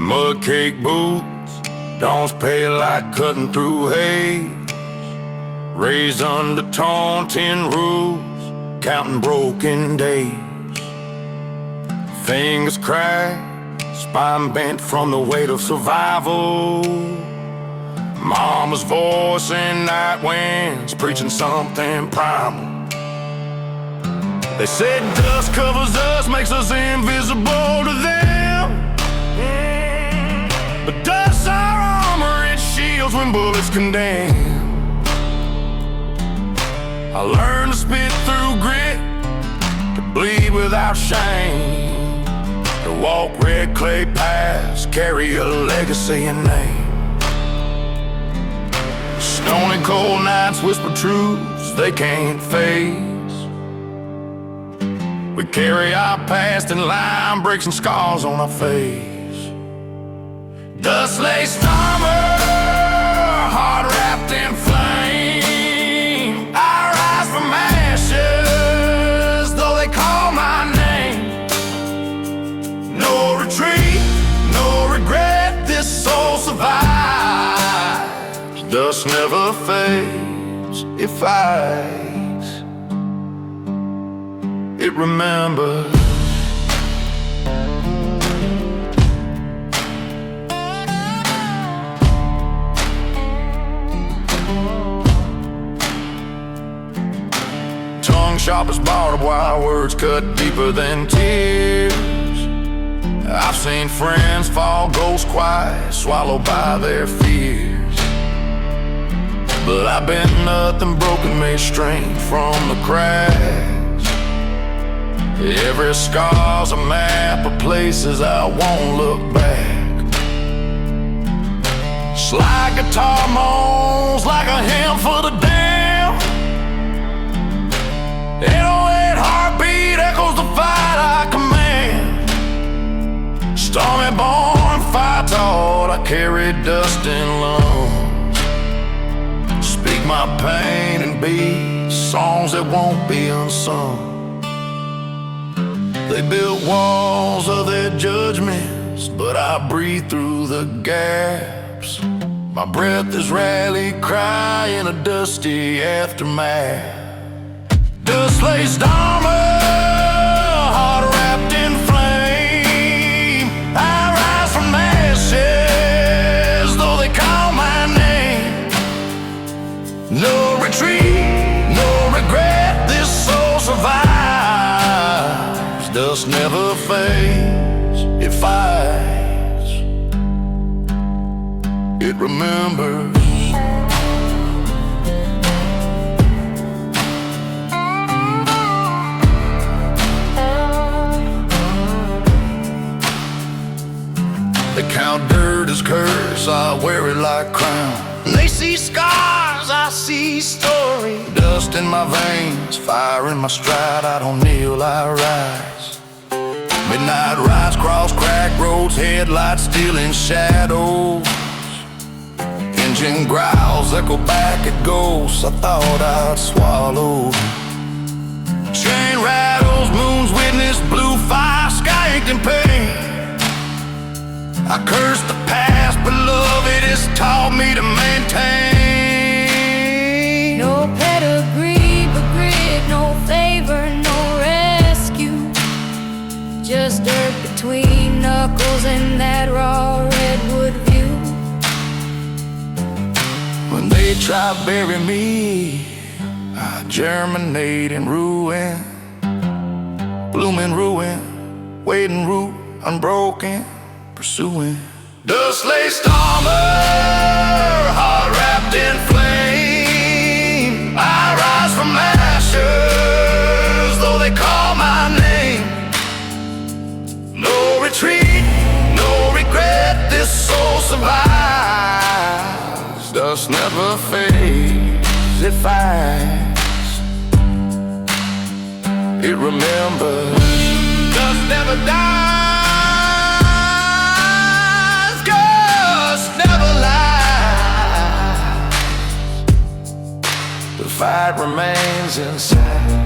Mud cake boots, dawn's pale like cutting through hay. Raised under taunting rules, counting broken days. Fingers cracked, spine bent from the weight of survival. Mama's voice in night winds, preaching something primal. They said dust covers us, makes us invisible to them. But dust's our armor, it shields when bullets condemn. I learned to spit through grit, to bleed without shame, to walk red clay paths, carry a legacy and name. Stony cold nights whisper truths they can't face. We carry our past in line breaks and scars on our face. Dust lays stormer, heart wrapped in flame. I rise from ashes, though they call my name. No retreat, no regret, this soul survives. Dust never fades, it fights, it remembers. Tongue sharp as barbed wire, words cut deeper than tears. I've seen friends fall ghost quiet, swallowed by their fears. But I've been nothing broken, made strength from the cracks. Every scar's a map of places I won't look back. Slide guitar moans like a hymn for the damned. 808 heartbeat echoes the fight I command. Stormy born, fire taught, I carry dust in lungs. Speak my pain and beat songs that won't be unsung. They built walls of their judgments, but I breathe through the gaps. My breath is rally cry in a dusty aftermath. Dust lays dormant, heart wrapped in flame. I rise from ashes, though they call my name. No retreat, no regret, this soul survives. Dust never fades, it fights, it remembers. They count dirt as curse, I wear it like crown. They see scars, I see story. Dust in my veins, fire in my stride. I don't kneel, I rise. Midnight rides cross cracked roads, headlights still in shadows. Engine growls echo back at ghosts I thought I'd swallow. Chain rattles, moon's witness, blue fire, sky inked in pain. I curse the past, but love it has taught me to maintain. No pedigree, but grit, no favor, no rescue. Just dirt between knuckles and that raw redwood view. When they try to bury me, I germinate in ruin. Blooming ruin, waiting root, unbroken, pursuing. Dust lays stormer, heart wrapped in flame. I rise from ashes, though they call my name. No retreat, no regret, this soul survives. Dust never fades, it fights, it remembers. Dust never dies, the fight remains inside.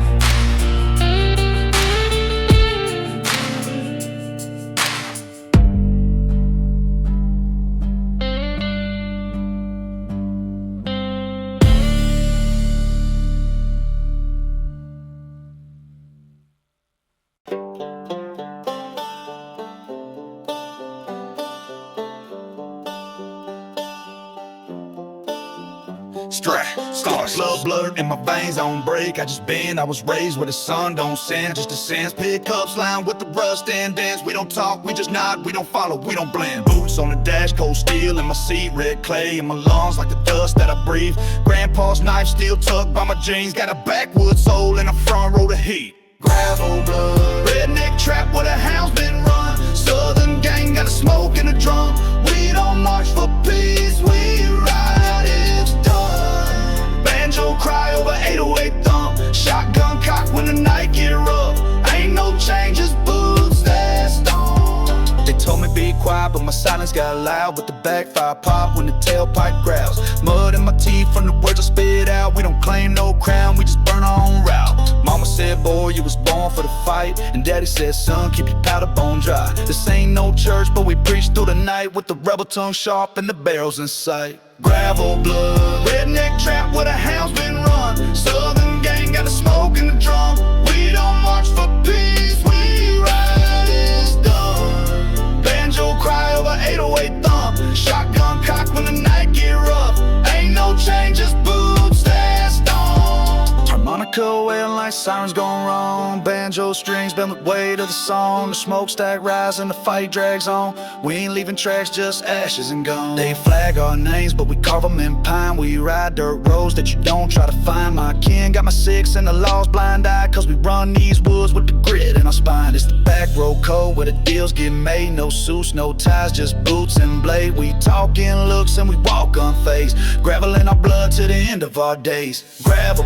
Strap, stars, blood in my veins on break. I was raised where the sun don't send, just the sands. Pickups line with the rust and dance. We don't talk, we just nod, we don't follow, we don't blend. Boots on the dash, cold steel in my seat, red clay in my lungs like the dust that I breathe. Grandpa's knife still tucked by my jeans, got a backwoods soul in the front row to heat. Gravel blood, redneck trap where the hounds been run. Southern gang got a smoke in the drum. We don't march for peace, we ride, it's done. Banjo cry over 808 thump. Shotgun cock when the night get rough. Ain't no changes, boots that stone. They told me be quiet, but my silence got loud. With the backfire pop when the tailpipe growls. Mud in my teeth from the words I spit out. We don't claim no crown, we just burn our own route. Mama said, boy, you was born for the fight. And daddy said, son, keep your powder bone dry. This ain't no church, but we preach through the night. With the rebel tongue sharp and the barrels in sight. Gravel blood, redneck trap where the hounds been run. Southern gang got a smoke in the drum. We don't march for peace, we ride, it's done. Banjo cry over 808 thump. Shotgun cock when the night get rough. Ain't no changes, boots that stone. Harmonica wailing like sirens gone wrong. Banjo strings bend the weight of the song. The smokestack rise and the fight drags on. We ain't leaving tracks, just ashes and gone. They flag our names, but we carve them in pine. We ride dirt roads that you don't try to find. My kin got my six and the law's blind eye, cause we run these woods with the grit in our spine. It's the back road code where the deals get made. No suits, no ties, just boots and blade. We talk in looks and we walk unfazed. Gravel in our blood to the end of our days. Gravel,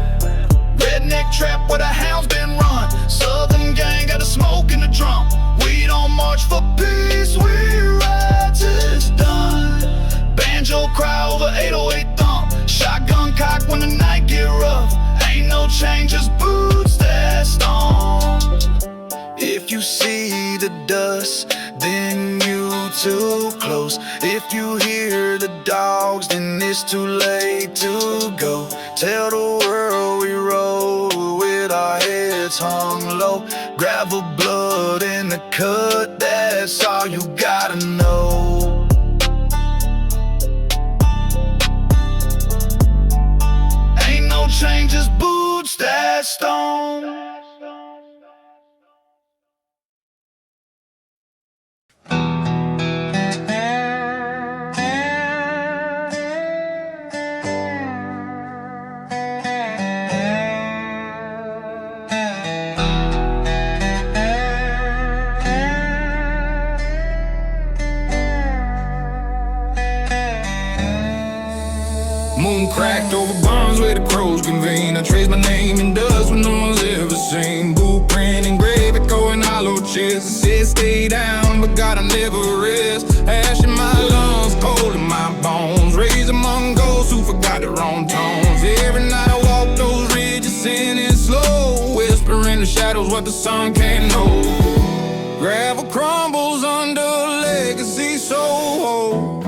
redneck trap where the hounds been run. Southern gang got a smoke in the drum. We don't march for peace, we ride till it's done. Banjo cry over 808 thump. Shotgun cock when the night get rough. Ain't no changes, boots that stone. If you see the dust, then you too close. If you hear the dogs, then it's too late to go. Tell the world we roll with our heads hung low. Gravel blood in the cut, that's all you gotta know. Ain't no changes, boots that stone. Moon cracked over barns where the crows convene. I trace my name in dust when no one's ever seen. Blueprint engraved, echoing hollow cheers. It says stay down, but God, I never rest. Ash in my lungs, cold in my bones. Raised among ghosts who forgot their own tones. Every night I walk those ridges, sinning slow. Whisper in the shadows what the sun can't know. Gravel crumbles under legacy so old.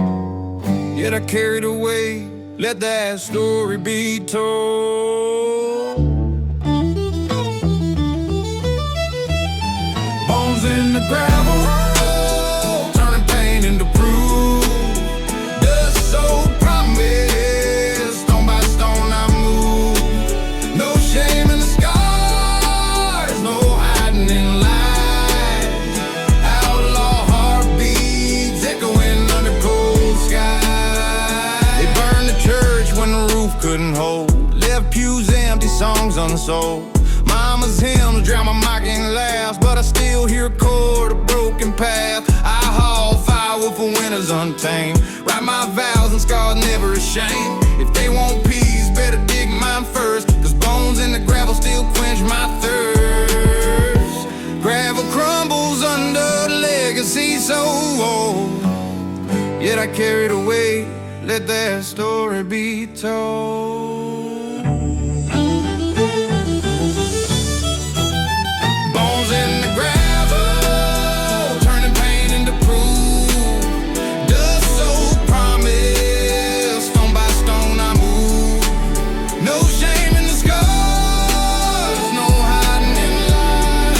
Yet I carried away. Let that story be told. Bones in the gravel, turning pain into proof. Dust so promise, stone by stone I move. No shame in the scars, no hiding in lies. Outlaw heartbeats echoing under cold skies. When the roof couldn't hold, left pews empty, songs unsold. Mama's hymns drown my mocking laughs, but I still hear a chord, a broken path. I haul firewood for winters untamed. Write my vows and scars never ashamed. If they want peace, better dig mine first, cause bones in the gravel still quench my thirst. Gravel crumbles under legacy so old, yet I carried away. Let that story be told. Bones in the gravel, turning pain into proof. Dust so promise, stone by stone I move. No shame in the scars, no hiding in lies.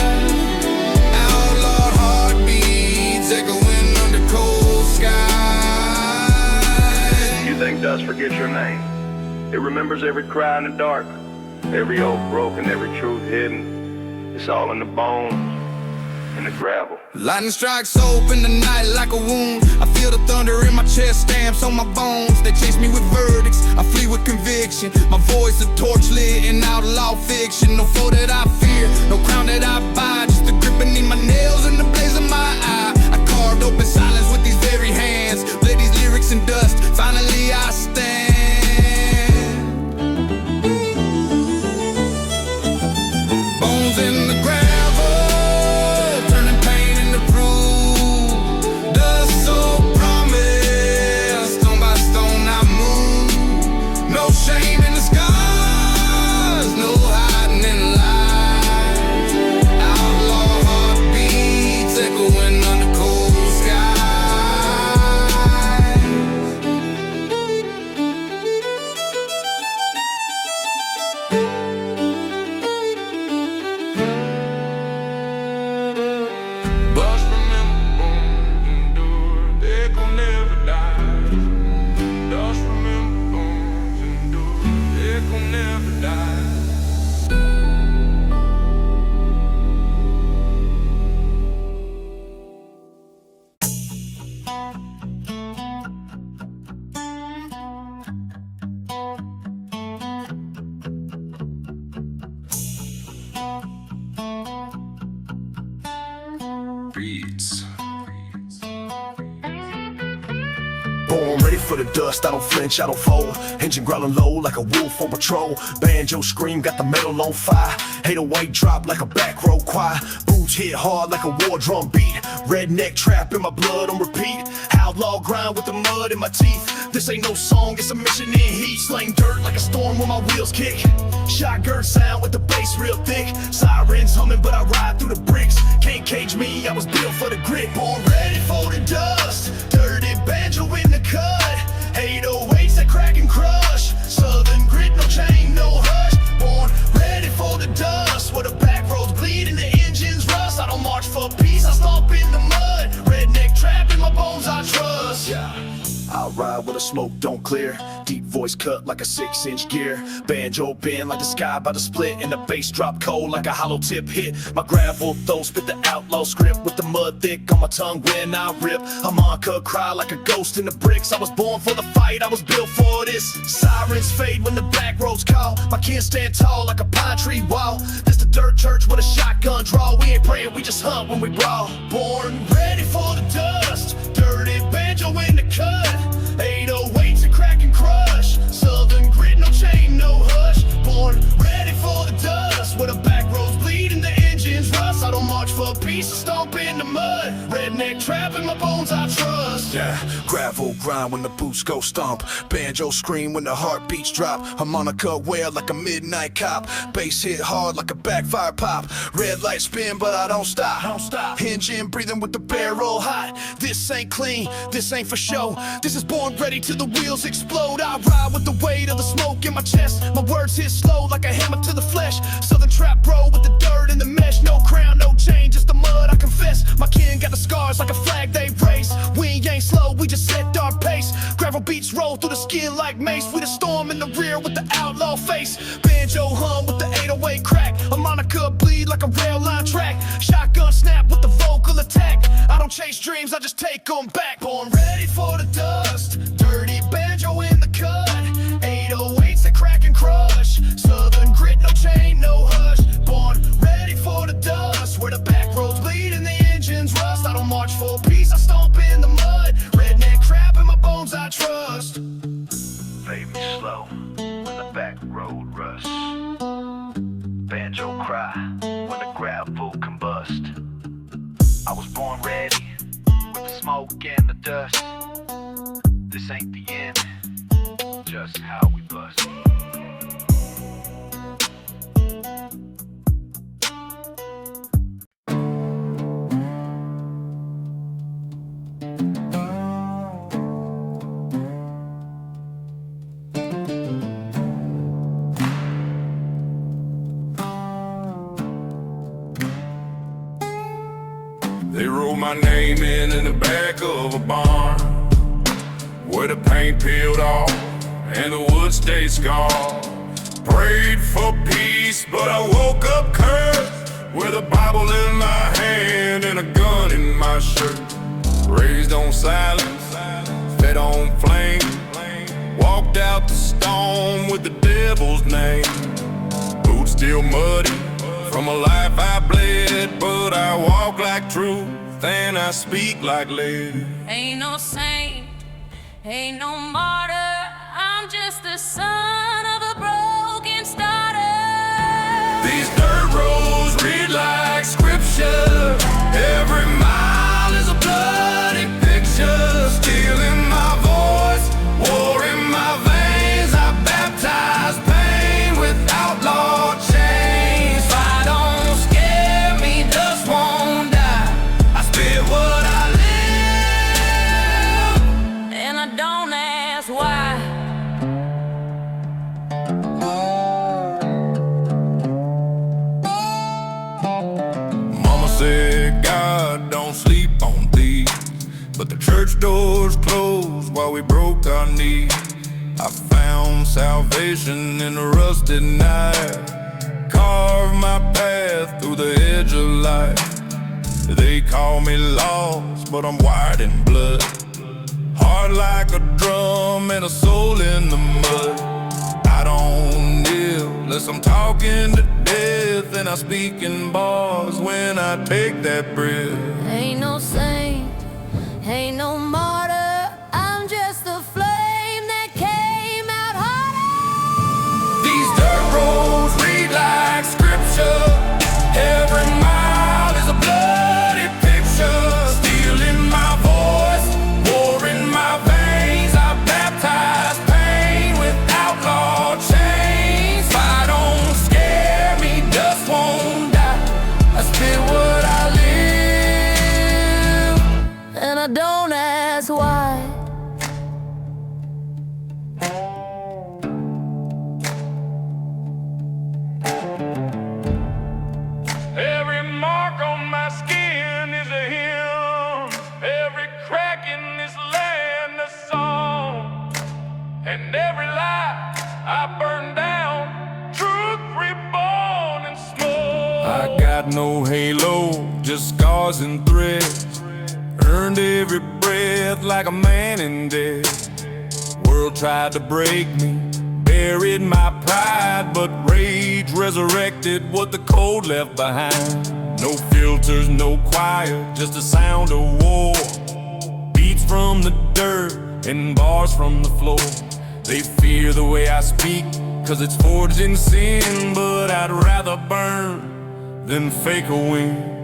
Outlawed heartbeats echoing under cold skies. Think dust forget your name? It remembers every cry in the dark, every oath broken, every truth hidden. It's all in the bones, in the gravel. Lightning strikes open the night like a wound. I feel the thunder in my chest, stamps on my bones. They chase me with verdicts, I flee with conviction. My voice a torch lit in outlaw fiction. No foe that I fear, no crown that I buy. Just the grip beneath my nails and the blaze of my eye. I carved open silence with these very hands. Lay these lyrics in dust, finally I stand. Bones in the gravel, turning pain into proof. Dust so promised, stone by stone I move. No shame in the scars, no hiding in lies. Outlaw heartbeats echoing under cold skies. But remember, bones endure, they gon' never die. Just remember, bones endure, they gon' never die. Beats. Born ready for the dust, I don't flinch, I don't fold. Engine growling low like a wolf on patrol. Banjo scream, got the metal on fire. 808 drop like a back row choir. Boots hit hard like a war drum beat. Redneck trap in my blood on repeat. Outlaw grind with the mud in my teeth. This ain't no song, it's a mission in heat. Slang dirt like a storm when my wheels kick. Shotgun sound with the bass real thick. Sirens humming but I ride through the bricks. Can't cage me, I was built for the grit. Born ready for the dust. Dirty banjo in the cut. 808s that crack and crush. Southern grit, no chain, no hush. Born ready for the dust. Where the back roads bleed and the engines rust. I don't march for peace, I stomp in the mud. Redneck trap in my bones I trust. I ride where the smoke don't clear. Deep voice cut like a 6-inch gear. Banjo bend like the sky by the split. And the bass drop cold like a hollow tip hit. My gravel though spit the outlaw script. With the mud thick on my tongue when I rip. Harmonica cry like a ghost in the bricks. I was born for the fight, I was built for this. Sirens fade when the back roads call. My kin stand tall like a pine tree wall. This the dirt church with a shotgun draw. We ain't praying, we just hunt when we brawl. Born ready for the dust. Dirty banjo in the cut. 808s and crack and crush. Southern grit, no chain, no hush. Born ready for the dust. Where the back roads bleed and the engines rust. I don't march for peace, I stomp in the mud. Redneck trap in my bones I trust. Gravel grind when the boots go stomp. Banjo scream when the heartbeats drop. Harmonica wail like a midnight cop. Bass hit hard like a backfire pop. Red light spin but I don't stop. Engine breathing with the barrel hot. This ain't clean, this ain't for show. This is born ready till the wheels explode. I ride with the weight of the smoke in my chest. My words hit slow like a hammer to the flesh. Southern trap bro with the dirt and the mesh. No crown, no chain, just the mud I confess. My kin got the scars like a flag they raise. We ain't slow, we just set our pace. Gravel beats roll through the skin like mace. We the storm in the rear with the outlaw face. Banjo hum with the 808 crack. Harmonica bleed like a rail line track. Shotgun snap with the vocal attack. I don't chase dreams, I just take them back. Born ready for the dust. Dirty banjo in the cut. 808s that crack and crush. Southern grit, no chain, no hush. Born ready for the dust. Where the back roads bleed and the engines rust. I don't march for peace, I stomp in the mud. Redneck trap in my bones I trust. Fade me slow when the back road rust. Banjo cry when the gravel combust. I was born ready with the smoke and the dust. This ain't the end, just how we bust. They wrote my name in the back of a barn, where the paint peeled off and the wood stay scarred. Prayed for peace, but I woke up cursed, with a Bible in my hand and a gun in my shirt. Raised on silence, fed on flame, walked out the storm with the devil's name. Boots still muddy from a life I bled, but I walk like truth and I speak like lead. Ain't no saint, ain't no martyr, I'm just the son of a broken starter. These dirt roads read like scripture. Every mile is a bloody picture. Steel in my voice, war in my veins. I baptize pain with outlaw chains. Fire don't scare me, dust won't die. I spit what I live, And I don't ask why. Mama said God don't sleep on thieves, but the church doors closed while we broke our knees. I found salvation in the rusted night, carved my path through the edge of life. They call me lost, but I'm wired in blood, heart like a drum and a soul in the mud. I don't kneel unless I'm talking to death, and I speak in bars when I take that breath. Ain't no saint, ain't no martyr, I'm just the flame that came out hotter. These dirt roads read like scripture. Every mile is a bloody picture. Steel in my voice, war in my veins. I baptize pain with outlaw chains. Fire don't scare me, dust won't die. I spit what I live, And I don't ask why. every mark on my skin is a hymn. Every crack in this land a song. And every lie I burn down, truth reborn in smoke. I got no halo, just scars and threads. Earned every breath like a man in debt. World tried to break me, buried my pride, but rage resurrected what the cold left behind. No filters, no choir, just the sound of war. Beats from the dirt and bars from the floor. They fear the way I speak, cause it's forged in sin, but I'd rather burn than fake a win.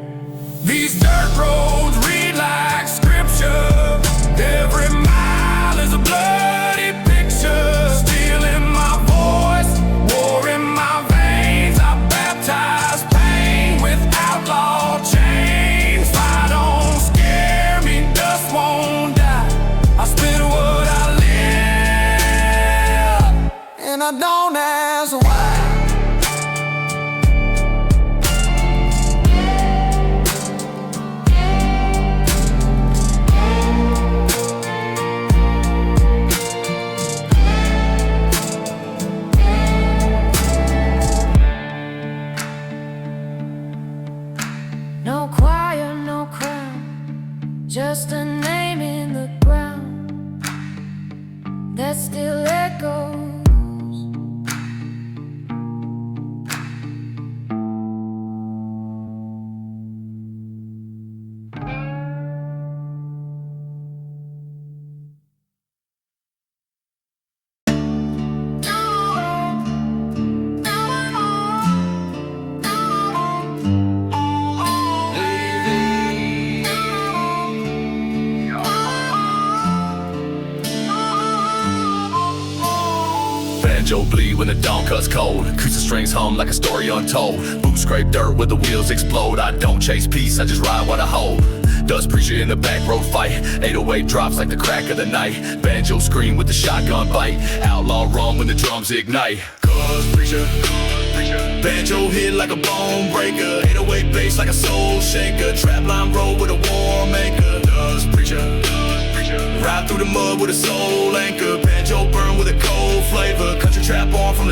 These dirt roads read like scripture. Every mile is a bloody picture. Steel in my voice, war in my veins. I baptize pain with outlaw chains. Fire don't scare me, dust won't die. I spit what I live, and I don't ask why. No choir, no crown, just a name in the ground that still echoes. Banjo bleed when the dawn cuts cold. Acoustic strings hum like a story untold. Boots scrape dirt where the wheels explode. I don't chase peace, I just ride what I hold. Dust preacher in the back road fight. 808 drops like the crack of the night. Banjo scream with the shotgun bite. Outlaw run when the drums ignite. Cuz preacher, banjo hit like a bone breaker. 808 bass like a soul shaker. Trap line roll with a war maker. Dust preacher, ride through the mud with a soul anchor. Banjo burn with a cold flavor.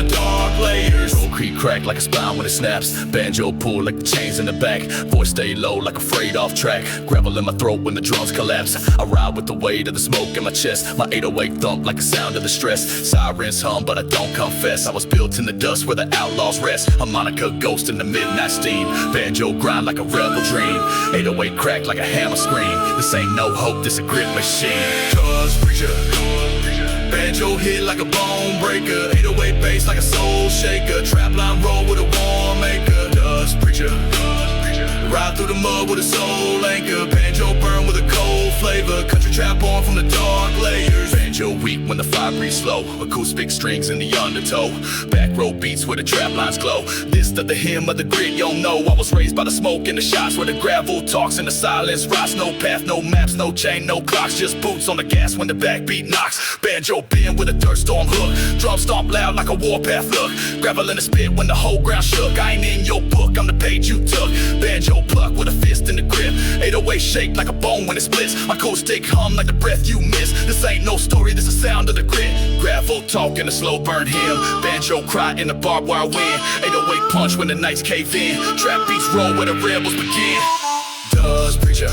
the dark layers. Concrete crack like a spine when it snaps. Banjo pull like the chains in the back. Voice stay low like a freight off track. Gravel in my throat when the drums collapse. I ride with the weight of the smoke in my chest. My 808 thump like a sound of the stress. Sirens hum but I don't confess. I was built in the dust where the outlaws rest. A Monica ghost in the midnight steam. Banjo grind like a rebel dream. 808 crack like a hammer scream. This ain't no hope, this a grit machine. Cuz preacher, banjo hit like a bone breaker. 808 bass like a soul shaker. Trap line roll with a war maker. Dust preacher, ride through the mud with a soul anchor. Banjo burn with a cold flavor. Country trap on from the dark layers. Banjo weak when the fire breathes slow. Acoustic strings in the undertow. Back row beats where the trap lines glow. This the hymn of the grit, you don't know. I was raised by the smoke and the shots where the gravel talks and the silence rocks. No path, no maps, no chain, no clocks. Just boots on the gas when the backbeat knocks. Banjo bend with a dirt storm hook. Drum stomp loud like a warpath look. Gravel in the spit when the whole ground shook. I ain't in your book, I'm the page you took. Banjo pluck with a fist in the grip. 808 shake like a bone when it splits. Acoustic hum like the breath you miss. This ain't no story, this the sound of the grit. Gravel talk in a slow burn hymn. Banjo cry in the barbed wire wind. 808 punch when the nights cave in. Trap beats roll where the rebels begin. Does preacher,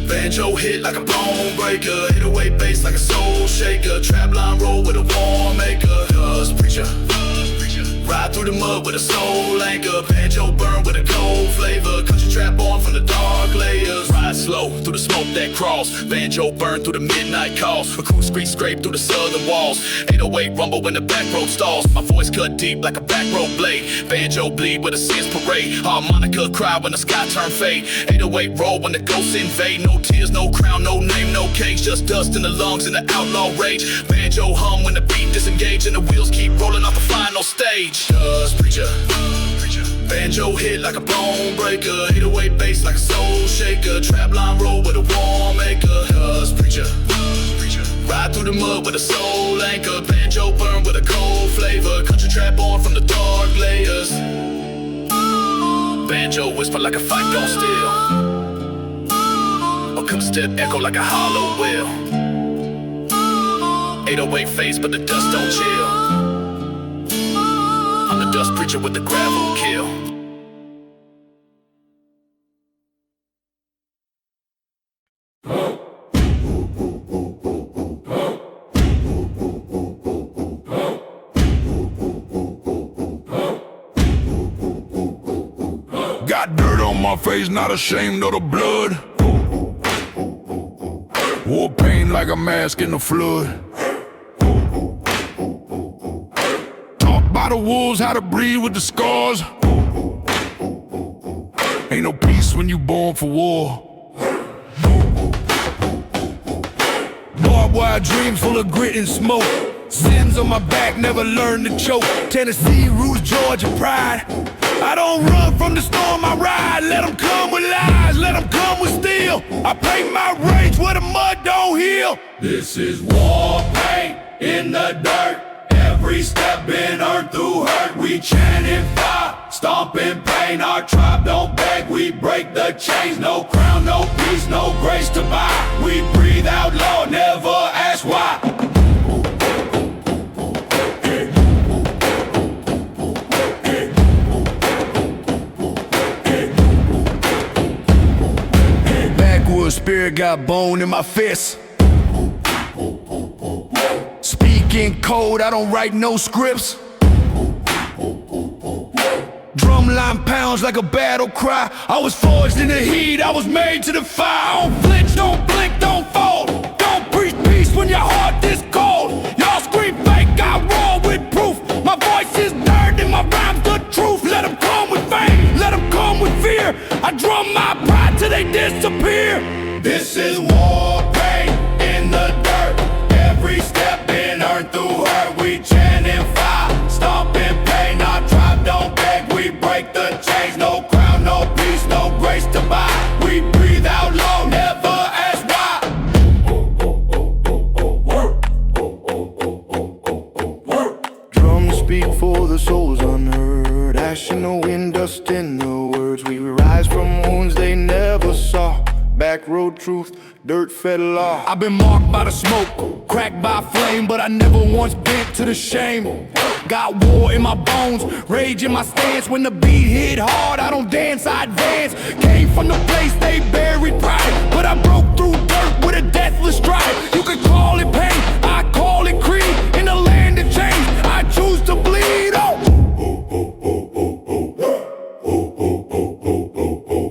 banjo hit like a bone breaker. 808 bass like a soul shaker. Trap line roll with a war maker. Does preacher, ride through the mud with a soul anchor. Banjo burn with a cold flavor. Country trap on from the dark layers. Ride slow through the smoke that crawls. Banjo burn through the midnight calls. Acoustic scrape through the southern walls. 808 rumble when the back road stalls. My voice cut deep like a back road blade. Banjo bleed with a sins parade. Harmonica cry when the sky turn fade. 808 roll when the ghosts invade. No tears, no crown, no name, no cage. Just dust in the lungs and the outlaw rage. Banjo hum when the beat disengage and the wheels keep rolling off the final stage. Does preacher, banjo hit like a bone breaker. 808 bass like a soul shaker. Trap line roll with a war maker. Does preacher, ride through the mud with a soul anchor. Banjo burn with a cold flavor. Country trap on from the dark layers. Banjo whisper like a fight gon' steal. Acoustic echo like a hollow wheel. 808 face but the dust don't chill. I'm the dust preacher with the gravel kill. Got dirt on my face, not ashamed of the blood. Wore pain like a mask in the flood. Taught by the wolves how to breathe with the scars. Ain't no peace when you born for war. Barbed wire dreams full of grit and smoke. Sins on my back, never learned to choke. Tennessee roots, Georgia pride. I don't run from the storm, I ride. Let them come with lies, let them come with steel. I paint my rage where the mud don't heal. This is war paint in the dirt. Every step been earned through hurt. We chanting fire, stomping pain. Our tribe don't beg, we break the chains. No crown, no peace, no grace to buy. We breathe out loud, never ask why. Spirit got bone in my fist. Speaking code, I don't write no scripts. Drumline pounds like a battle cry. I was forged in the heat, I was made to defy. Don't flinch, don't blink, don't fold. Don't preach peace when your heart is cold. Y'all scream fake, I roar with proof. My voice is dirt and my rhymes the truth. Let them come with fame, let them come with fear. I drum my pride till they disappear. This is war paint in the dirt. Every step been earned through hurt. We chanting fire, stomping pain. Our tribe don't beg, we break the chains. No crown, no peace, no grace to buy. We breathe out loud, never ask why. Drums speak for the souls unheard. Ash in the wind, dust in the words. We rise from wounds they never saw. Back road truth, dirt fed. fiddler. I've been marked by the smoke, cracked by flame, but I never once bent to the shame. Got war in my bones, rage in my stance. When the beat hit hard, I don't dance, I advance. Came from the place they buried pride, but I broke through dirt with a deathless stride. You could call it pain, I call it creed. In the land of change, I choose to bleed.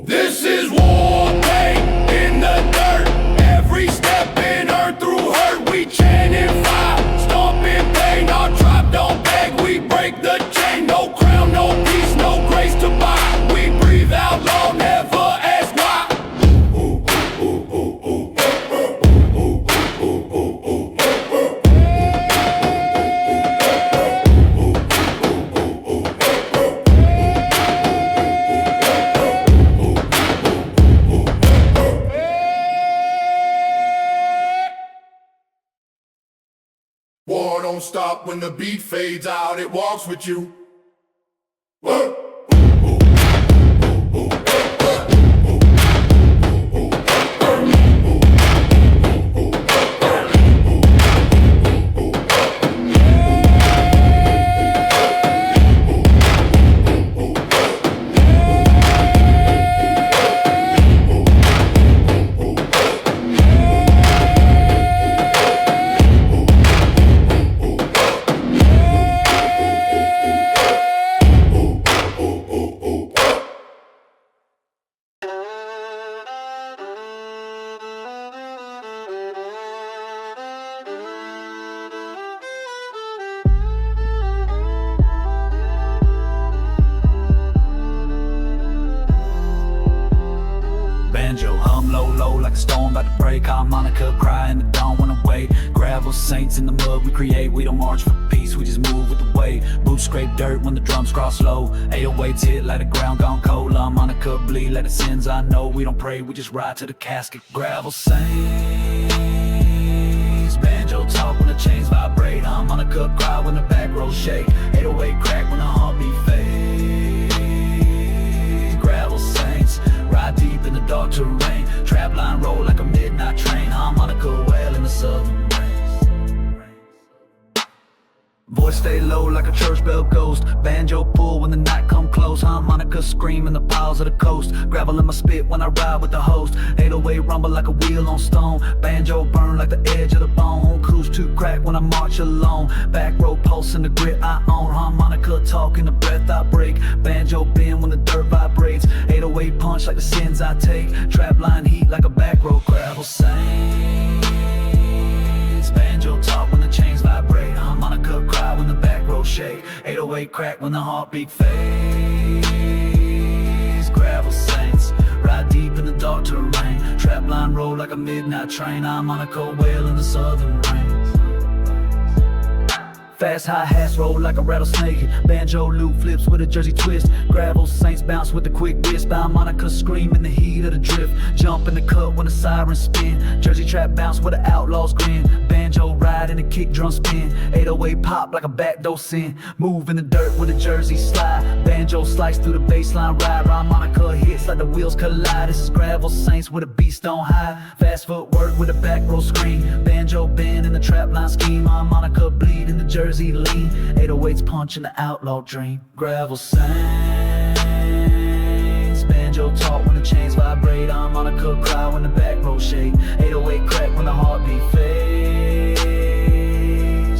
This is war pain in the dirt. Every step in earth through hurt. We chanting fire, stomping pain. Our tribe don't beg, we break the chain. No crown, no peace, no grace to buy. We breathe outlaw, never ask why. War don't stop when the beat fades out, it walks with you. Banjo hum low, low like a storm about to break. Harmonica cry in the dawn when away. Gravel saints in the mud we create. We don't march for peace, we just move with the way. Boots scrape dirt when the drums cross low. 808s hit like the ground gone cold. Harmonica bleed like the sins I know. We don't pray, we just ride to the casket. Gravel saints. Banjo talk when the chains vibrate. Harmonica cry when the back rows shake. 808 crack when the heartbeat fades. Gravel saints. Ride deep in the dark terrain. Trap line roll like a midnight train. Harmonica wail in the southern rains. Voice stay low like a church bell ghost. Banjo pull when the night come close. Harmonica scream in the piles of the coast. Gravel in my spit when I ride with the host. 808 rumble like a wheel on stone. Banjo burn like the edge of the bone. Cruise to crack when I march alone. Back row pulse in the grit I own. Harmonica talk in the breath I break. Banjo bend when the dirt vibrates. 808 punch like the sins I take. Trap line heat like a back row. Gravel saints. Banjo talk when the chains vibrate. Harmonica cry when the back row shake. 808 crack when the heartbeat fades. Gravel saints. Ride deep in the dark terrain. Trap line roll like a midnight train. Harmonica wail in the southern rains. Fast hi-hats roll like a rattlesnake. Banjo loop flips with a Jersey twist. Gravel saints bounce with a quick wrist. Harmonica scream in the heat of the drift. Jump in the cut when the sirens spin. Jersey trap bounce with the outlaws grin. Banjo ride and the kick drum spin. 808 pop like a backdoor sin. Move in the dirt with a Jersey slide. Banjo slice through the baseline ride. Harmonica hits like the wheels collide. This is Gravel saints with a beast on high. Fast footwork with a back row screen. Banjo bend in the trap line scheme. Harmonica bleed in the Jersey lean. 808's punch in the outlaw dream. Gravel saints. Banjo talk when the chains vibrate. Harmonica cry when the back row shake. 808 crack when the heartbeat fades.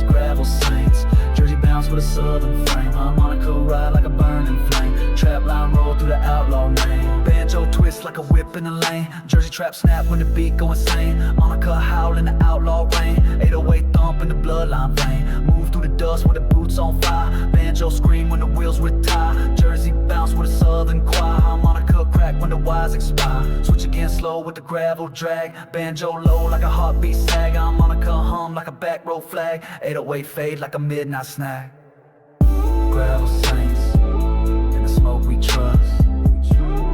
Gravel saints. Jersey bounce with a southern frame. Harmonica ride like a burning flame. Trap line roll through the outlaw name. Banjo twist like a whip in the lane. Jersey trap snap when the beat go insane. Harmonica howl in the outlaw rain. 808 thump in the bloodline vein. Move through the dust with the boots on fire. Banjo scream when the wheels retire. Jersey bounce with a southern choir. Harmonica crack when the wires expire. Switch again slow with the gravel drag. Banjo low like a heartbeat sag. Harmonica hum like a back row flag. 808 fade like a midnight snack. Gravel saints. In the smoke we trust.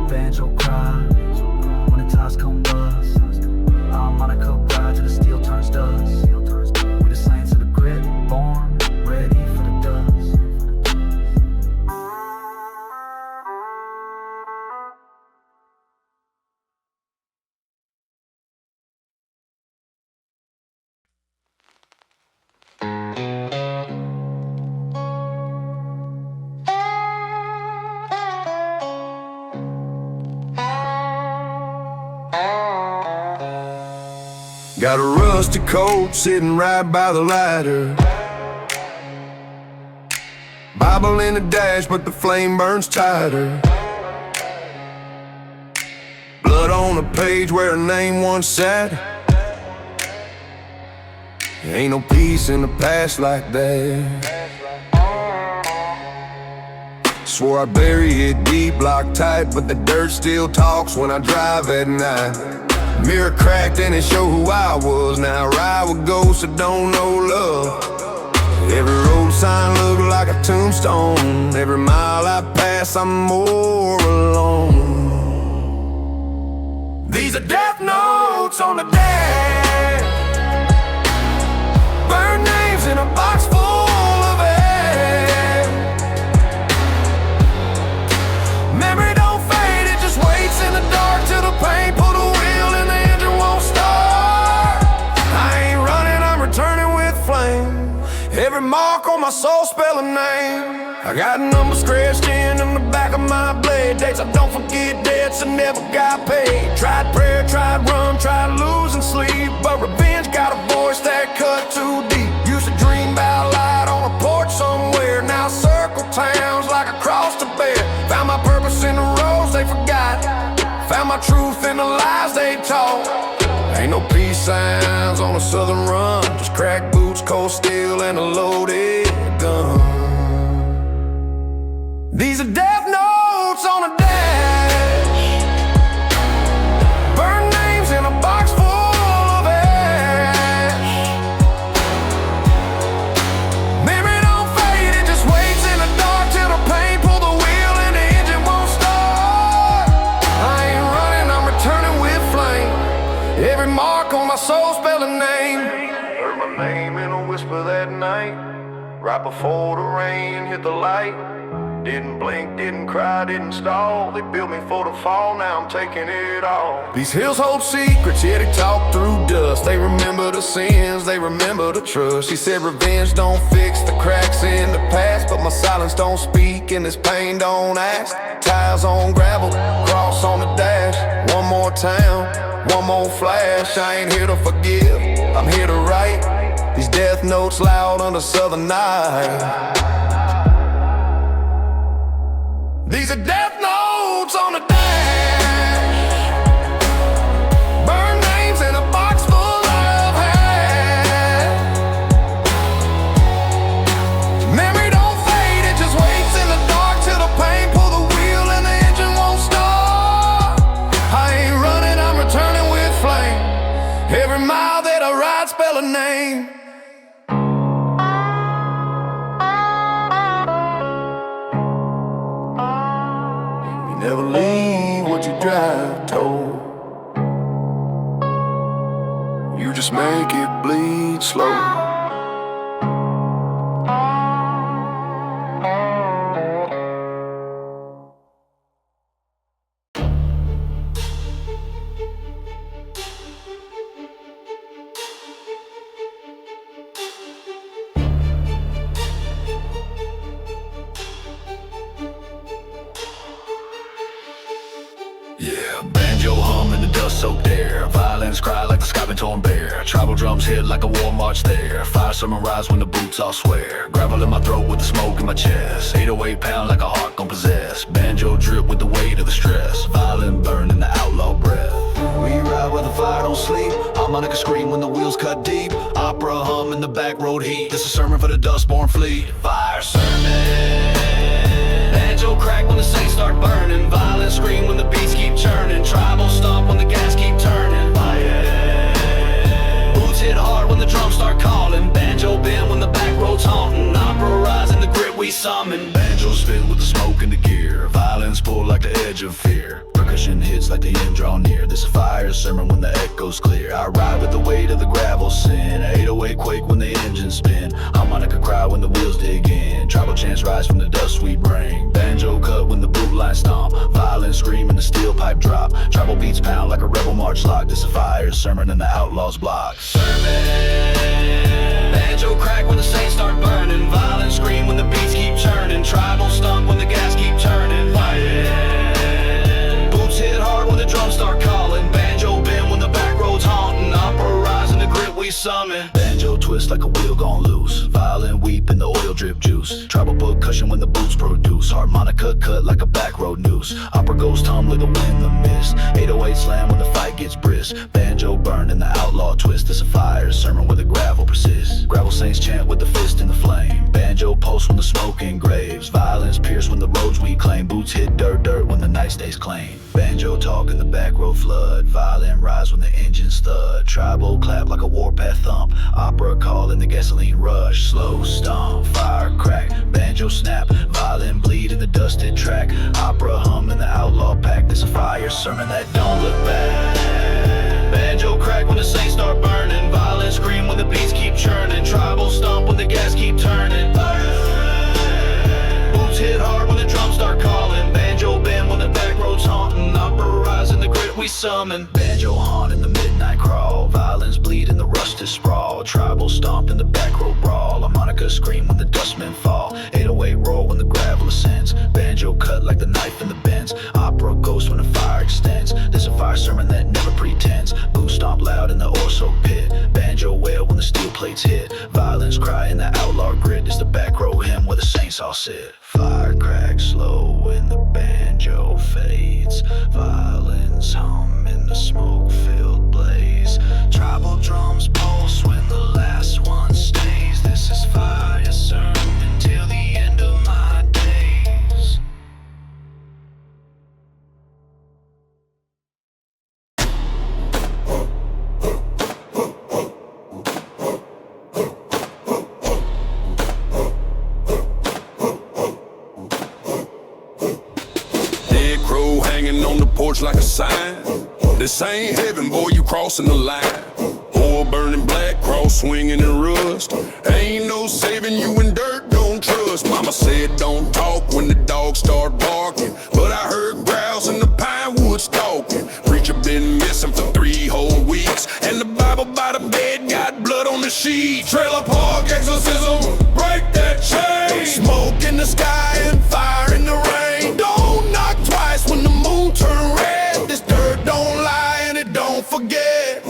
Banjo cry when the ties come buzz. Harmonica ride till the steel turns dust. We the saints of the grit, born ready for the dust. Got a rusty coat sitting right by the lighter, Bible in the dash, but the flame burns tighter. Blood on the page where a name once sat. There ain't no peace in the past like that. Swore I'd bury it deep, locked tight, but the dirt still talks when I drive at night. Mirror cracked and it showed who I was. Now I ride with ghosts that don't know love. Every road sign look like a tombstone. Every mile I pass I'm more alone. These are death notes on the dash, burn names in a box full of air. Memory don't fade, it just waits in the dark till the pain pull the wheel and the engine won't start. I ain't running, I'm returning with flame. Every mark on my soul spell a name. I got numbers scratched in the back of my blade. Dates I don't forget, debts I never got paid. Tried prayer, tried rum, tried losing sleep, but revenge got a voice that cut too deep. Used to dream about light on a porch somewhere. Now circle towns like I crossed a bear. Found my purpose in the roads they forgot. Found my truth in the lies they taught. Ain't no peace signs on a southern run, just cracked boots, cold steel, and a loaded gun. These are death notes on a dash, burn names in a box full of ash. Memory don't fade, it just waits in the dark till the pain pull the wheel and the engine won't start. I ain't running, I'm returning with flame. Every mark on my soul spell a name. Heard my name in a whisper that night, right before the rain hit the light. Didn't blink, didn't cry, didn't stall. They built me for the fall, now I'm taking it all. These hills hold secrets, yeah, they talk through dust. They remember the sins, they remember the trust. She said revenge don't fix the cracks in the past, but my silence don't speak and this pain don't ask. Tires on gravel, cross on the dash. One more town, one more flash. I ain't here to forgive, I'm here to write these death notes loud under southern night. These are death notes on the dash, burn names in a box full of hash. Memory don't fade, it just waits in the dark till the pain pull the wheel and the engine won't start. I ain't running, I'm returning with flame. Every mile that I ride spell a name. Never leave what you drive told. You just make it bleed slow. Banjo hum in the dust-soaked air. Violins cry like the sky been torn bare. Tribal drums hit like a war march there. Fire summer rise when the boots all swear. Gravel in my throat with the smoke in my chest. 808 pound like a heart gon' possess. Banjo drip with the weight of the stress. Violin burn in the outlaw breath. We ride where the fire don't sleep. Harmonica scream when the wheels cut deep. Opera hum in the back road heat. This a sermon for the dust-born fleet. Fire sermon. Banjo crack when the saints start burning. Violin scream when the beats keep churning. Tribal stomp when the gas keep turning. Boots hit hard when the drums start calling. Banjo bend when the back road's haunting. Opera rise in the grit we summon. Banjo spin with the smoke and the gear. Violins pull like the edge of fear. Percussion hits like the end draw near. This a fire sermon when the echo's clear. I ride with the weight of the gravel sin. 808 quake when the engines spin. Harmonica cry when the wheels dig in. Tribal chants rise from the dust we bring. Banjo cut when the boot line stomp. Violin scream and the steel pipe drop. Tribal beats pound like a rebel march lock. This a fire sermon in the outlaws block. Sermon. Banjo crack when the saints start burning. Violin scream when the beats keep churning. Tribal stomp when the gas keep turning. Boots hit hard when the drums start calling. Banjo bend when the back road's haunting. Opera rise in the twist like a wheel gone loose. Violin weep in the oil drip juice. Tribal percussion when the boots produce. Harmonica cut like a back road noose. Opera goes tumbling the wind, the mist. 808 slam when the fight gets brisk. Banjo burn in the outlaw twist. It's a fire sermon where the gravel persists. Gravel saints chant with the fist in the flame. Banjo pulse when the smoke engraves. Violins pierce when the roads we claim. Boots hit dirt when the night stays clean. Banjo talk in the back road flood. Violin rise when the engines thud. Tribal clap like a warpath thump. Opera call in the gasoline rush. Slow stomp, fire crack. Banjo snap, violin bleed in the dusted track. Opera hum in the outlaw pack. This a fire sermon that don't look back. Banjo crack when the saints start burning. Violin scream when the beats keep churning. Tribal stomp when the gas keep turning. Boots hit hard when the drums start calling. Banjo bend when the back roads haunting. Opera rise in the grit we summon. Banjo haunt in the midnight crawl. Violins bleed in the rusted sprawl. Tribal stomp in the back road brawl. Harmonica scream when the dustmen fall. 808 roll when the gravel ascends. Banjo cut like the knife in the bends. Opera ghost when the fire extends. This a fire sermon that never pretends. Boot stomp loud in the ore-soaked pit. Banjo wail when the steel plates hit. Violins cry in the outlaw grit. It's the back row hymn where the saints all sit. Fire cracks slow when the banjo fades. Violins hum in the smoke-filled blaze. Tribal drums pulse when the last one stays. This is fire sermon till the end of my days. Dead crow hanging on the porch like a sign. This ain't heaven, boy, you crossing the line. Oil burning black, cross swinging in rust. Ain't no saving you in dirt, don't trust. Mama said don't talk when the dogs start barking, but I heard growls in the pine woods talking. Preacher been missing for 3 whole weeks, and the Bible by the bed got blood on the sheet. Trailer park exorcism, break that chain. Smoke in the sky and fire in the rain. Don't knock twice when the moon turn red. This dirt don't lie and it don't forget.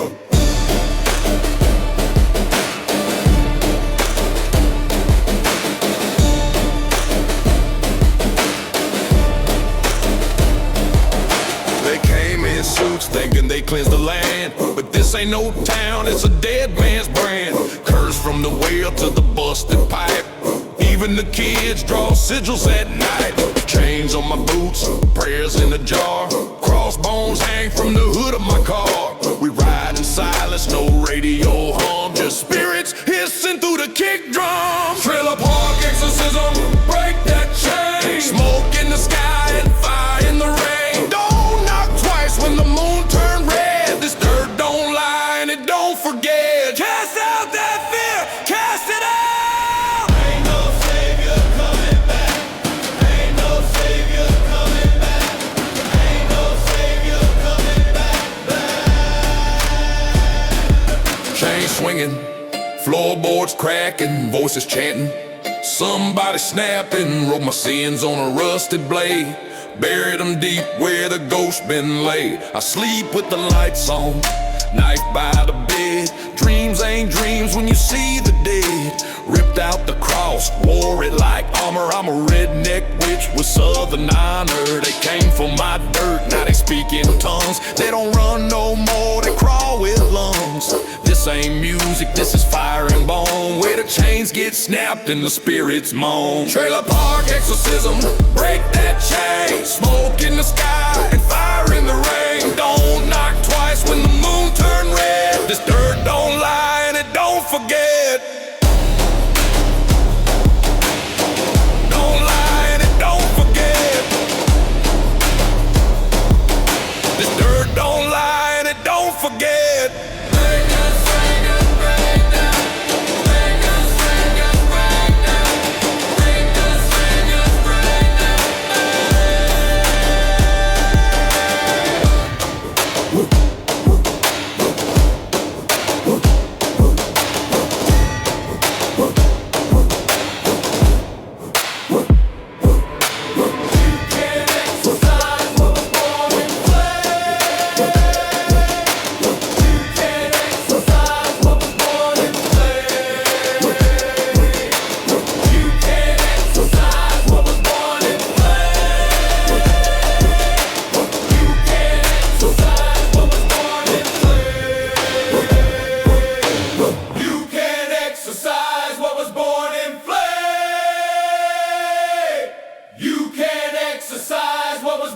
They came in suits thinking they cleansed the land, but this ain't no town, it's a dead man's brand. Curse from the well to the busted pipe. Even the kids draw sigils at night. Chains on my boots, prayers in a jar. Crossbones hang from the hood of my car. We ride in silence, no radio hum. Just spirits hissing through the kick drum. Trailer park exorcism, break that chain. Smoke in the sky and fire in the rain. Don't knock twice when the moon turn red. This dirt don't lie and it don't forget. Cast out that fear, cast it out. Swinging, floorboards cracking, voices chanting. Somebody snapping, wrote my sins on a rusted blade. Buried them deep where the ghost been laid. I sleep with the lights on, knife by the bed. Dreams ain't dreams when you see the dead. Ripped out the cross, wore it like armor. I'm a redneck witch with southern honor. They came for my dirt, now they speak in tongues. They don't run no more, they crawl with lungs. This ain't music, this is fire and bone, where the chains get snapped and the spirits moan. Trailer park exorcism, break that chain. Smoke in the sky and fire in the rain. Don't knock twice when the moon turn red. This dirt don't lie and it don't forget. Don't lie and it don't forget. This dirt don't lie and it don't forget.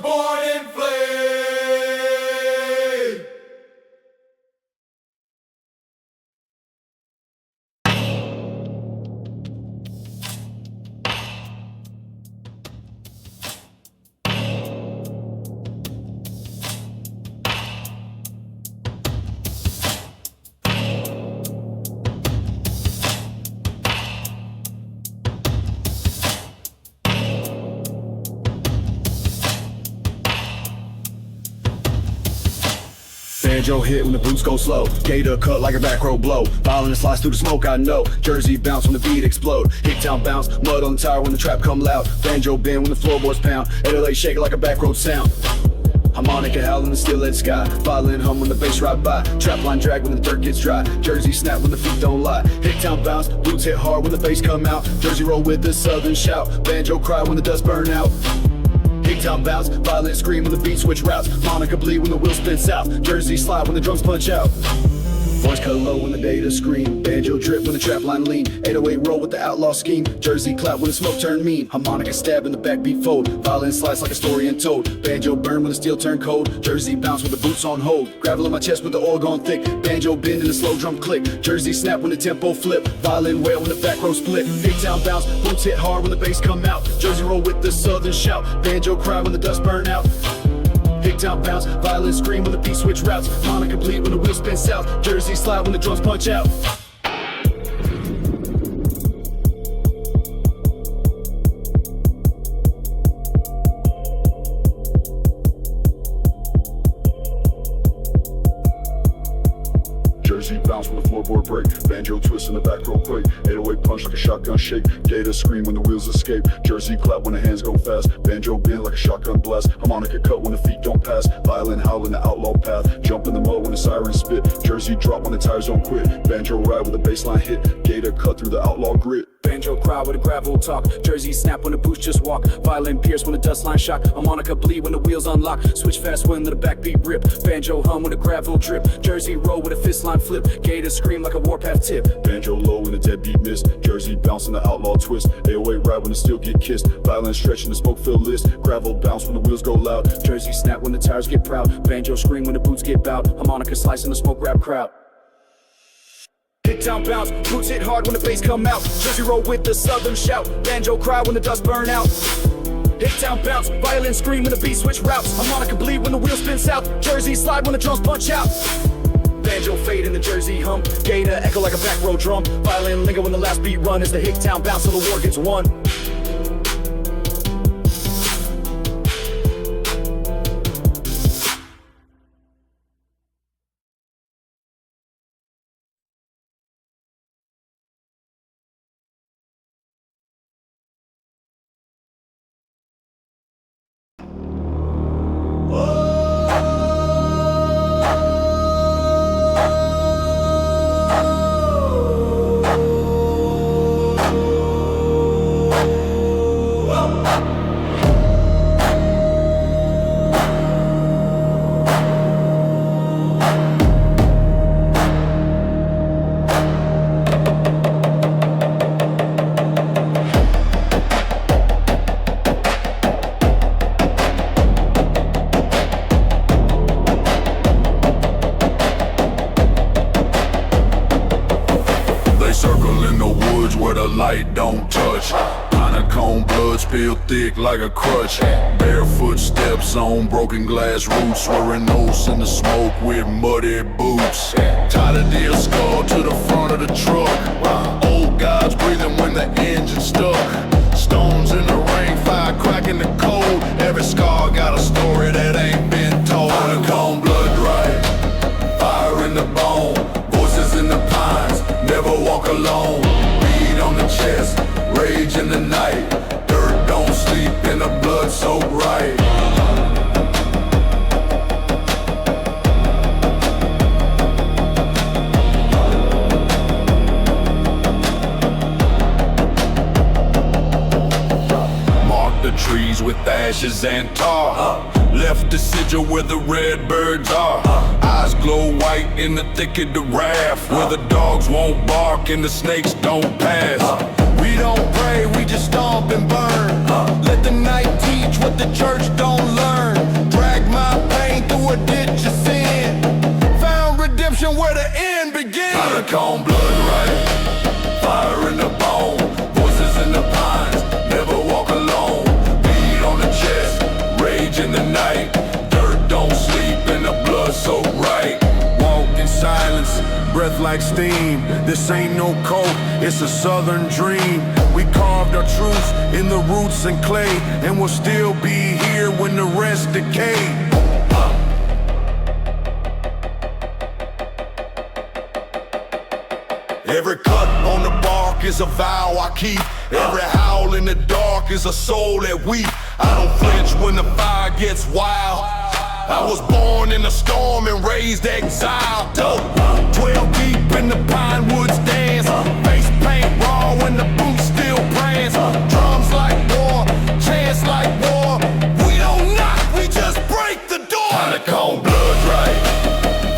born in flame. Banjo hit when the boots go slow. Gator cut like a back row blow. Violin slice through the smoke, I know. Jersey bounce when the beat explode. Hicktown bounce, mud on the tire when the trap come loud. Banjo bend when the floorboards pound. 808 shake it like a back road sound. Harmonica howl in the still-lit sky. Violin hum when the bass ride by. Trap line drag when the dirt gets dry. Jersey snap when the feet don't lie. Hicktown bounce, boots hit hard when the bass come out. Jersey roll with the southern shout. Banjo cry when the dust burn out. Hicktown bounce, violin scream when the beat switch routes. Monica bleed when the wheel spins south. Jersey slide when the drums punch out. Voice cut low when the data scream. Banjo drip when the trap line lean. 808 roll with the outlaw scheme. Jersey clap when the smoke turn mean. Harmonica stab in the backbeat fold. Violin slice like a story untold. Banjo burn when the steel turn cold. Jersey bounce with the boots on hold. Gravel in my chest with the oil gone thick. Banjo bend and the slow drum click. Jersey snap when the tempo flip. Violin wail when the back row split. Hicktown bounce, boots hit hard when the bass come out. Jersey roll with the southern shout. Banjo cry when the dust burn out. Hicktown bounce, violin scream when the beat switch routes. Monica bleed when the wheel spins south. Jersey slide when the drums punch out. Jersey bounce when the floorboard break. Banjo twist in the back row quake. 808 punch like a shotgun shake. Gator scream when the wheels escape. Jersey clap when the hands go fast. Banjo bend like a shotgun blast. Harmonica cut when the feet don't pass. Violin howl in the outlaw path. Jump in the mud when the sirens spit. Jersey drop when the tires don't quit. Banjo ride with the bassline hit. Gator cut through the outlaw grit. Banjo cry with a gravel talk. Jersey snap when the boots just walk. Violin pierce when the dust line shock. Harmonica bleed when the wheels unlock. Switch fast when the backbeat rip. Banjo hum when the gravel drip. Jersey roll with a fist line flip. Gator scream like a warpath tip. Banjo low when the deadbeat miss. Jersey bounce in the outlaw twist. 808 ride when the steel get kissed. Violin stretch in the smoke filled list. Gravel bounce when the wheels go loud. Jersey snap when the tires get proud. Banjo scream when the boots get bowed. Harmonica slice in the smoke rap crowd. Hicktown bounce, boots hit hard when the bass come out. Jersey roll with the southern shout. Banjo cry when the dust burn out. Hicktown bounce, violin scream when the beat switch routes. Harmonica bleed when the wheel spins south. Jersey slide when the drums punch out. Banjo fade in the Jersey hum. Gator echo like a back row drum. Violin linger when the last beat run. As the Hicktown bounce till the war gets won. Light don't touch. Honeycomb blood spilled thick like a crutch. Barefoot steps on broken glass roofs. Swearing nose in the smoke with muddy boots. Tied a deal skull to the front of the truck. Old guys breathing when the engine stuck. Stones in the rain, fire cracking the cold. Every scar got a story that ain't been told. Honeycomb blood right, fire in the bone. Voices in the pines, never walk alone. On the chest, rage in the night. Dirt don't sleep in the blood so bright. Mark the trees with ashes and tar. Left the sigil where the red birds are. Eyes glow white in the thick of the raft. Where the dogs won't bark and the snakes don't pass. We don't pray, we just stomp and burn. Let the night teach what the church don't learn. honeycomb blood right, fire in the bone, voices in the pines, never walk alone. Beat on the chest, rage in the night, dirt don't sleep and the blood so right. Walk in silence, breath like steam. This ain't no coat, it's a southern dream. We carved our truths in the roots and clay, and we'll still be here when the rest decay. Every cut on the bark is a vow I keep. Every howl in the dark is a soul that weep. I don't flinch when the fire gets wild. I was born in a storm and raised exiled. 12 deep in the pine woods dance. Face paint raw when the boots still prance. Drums like war, chants like war. We don't knock, we just break the door. Honeycomb blood right,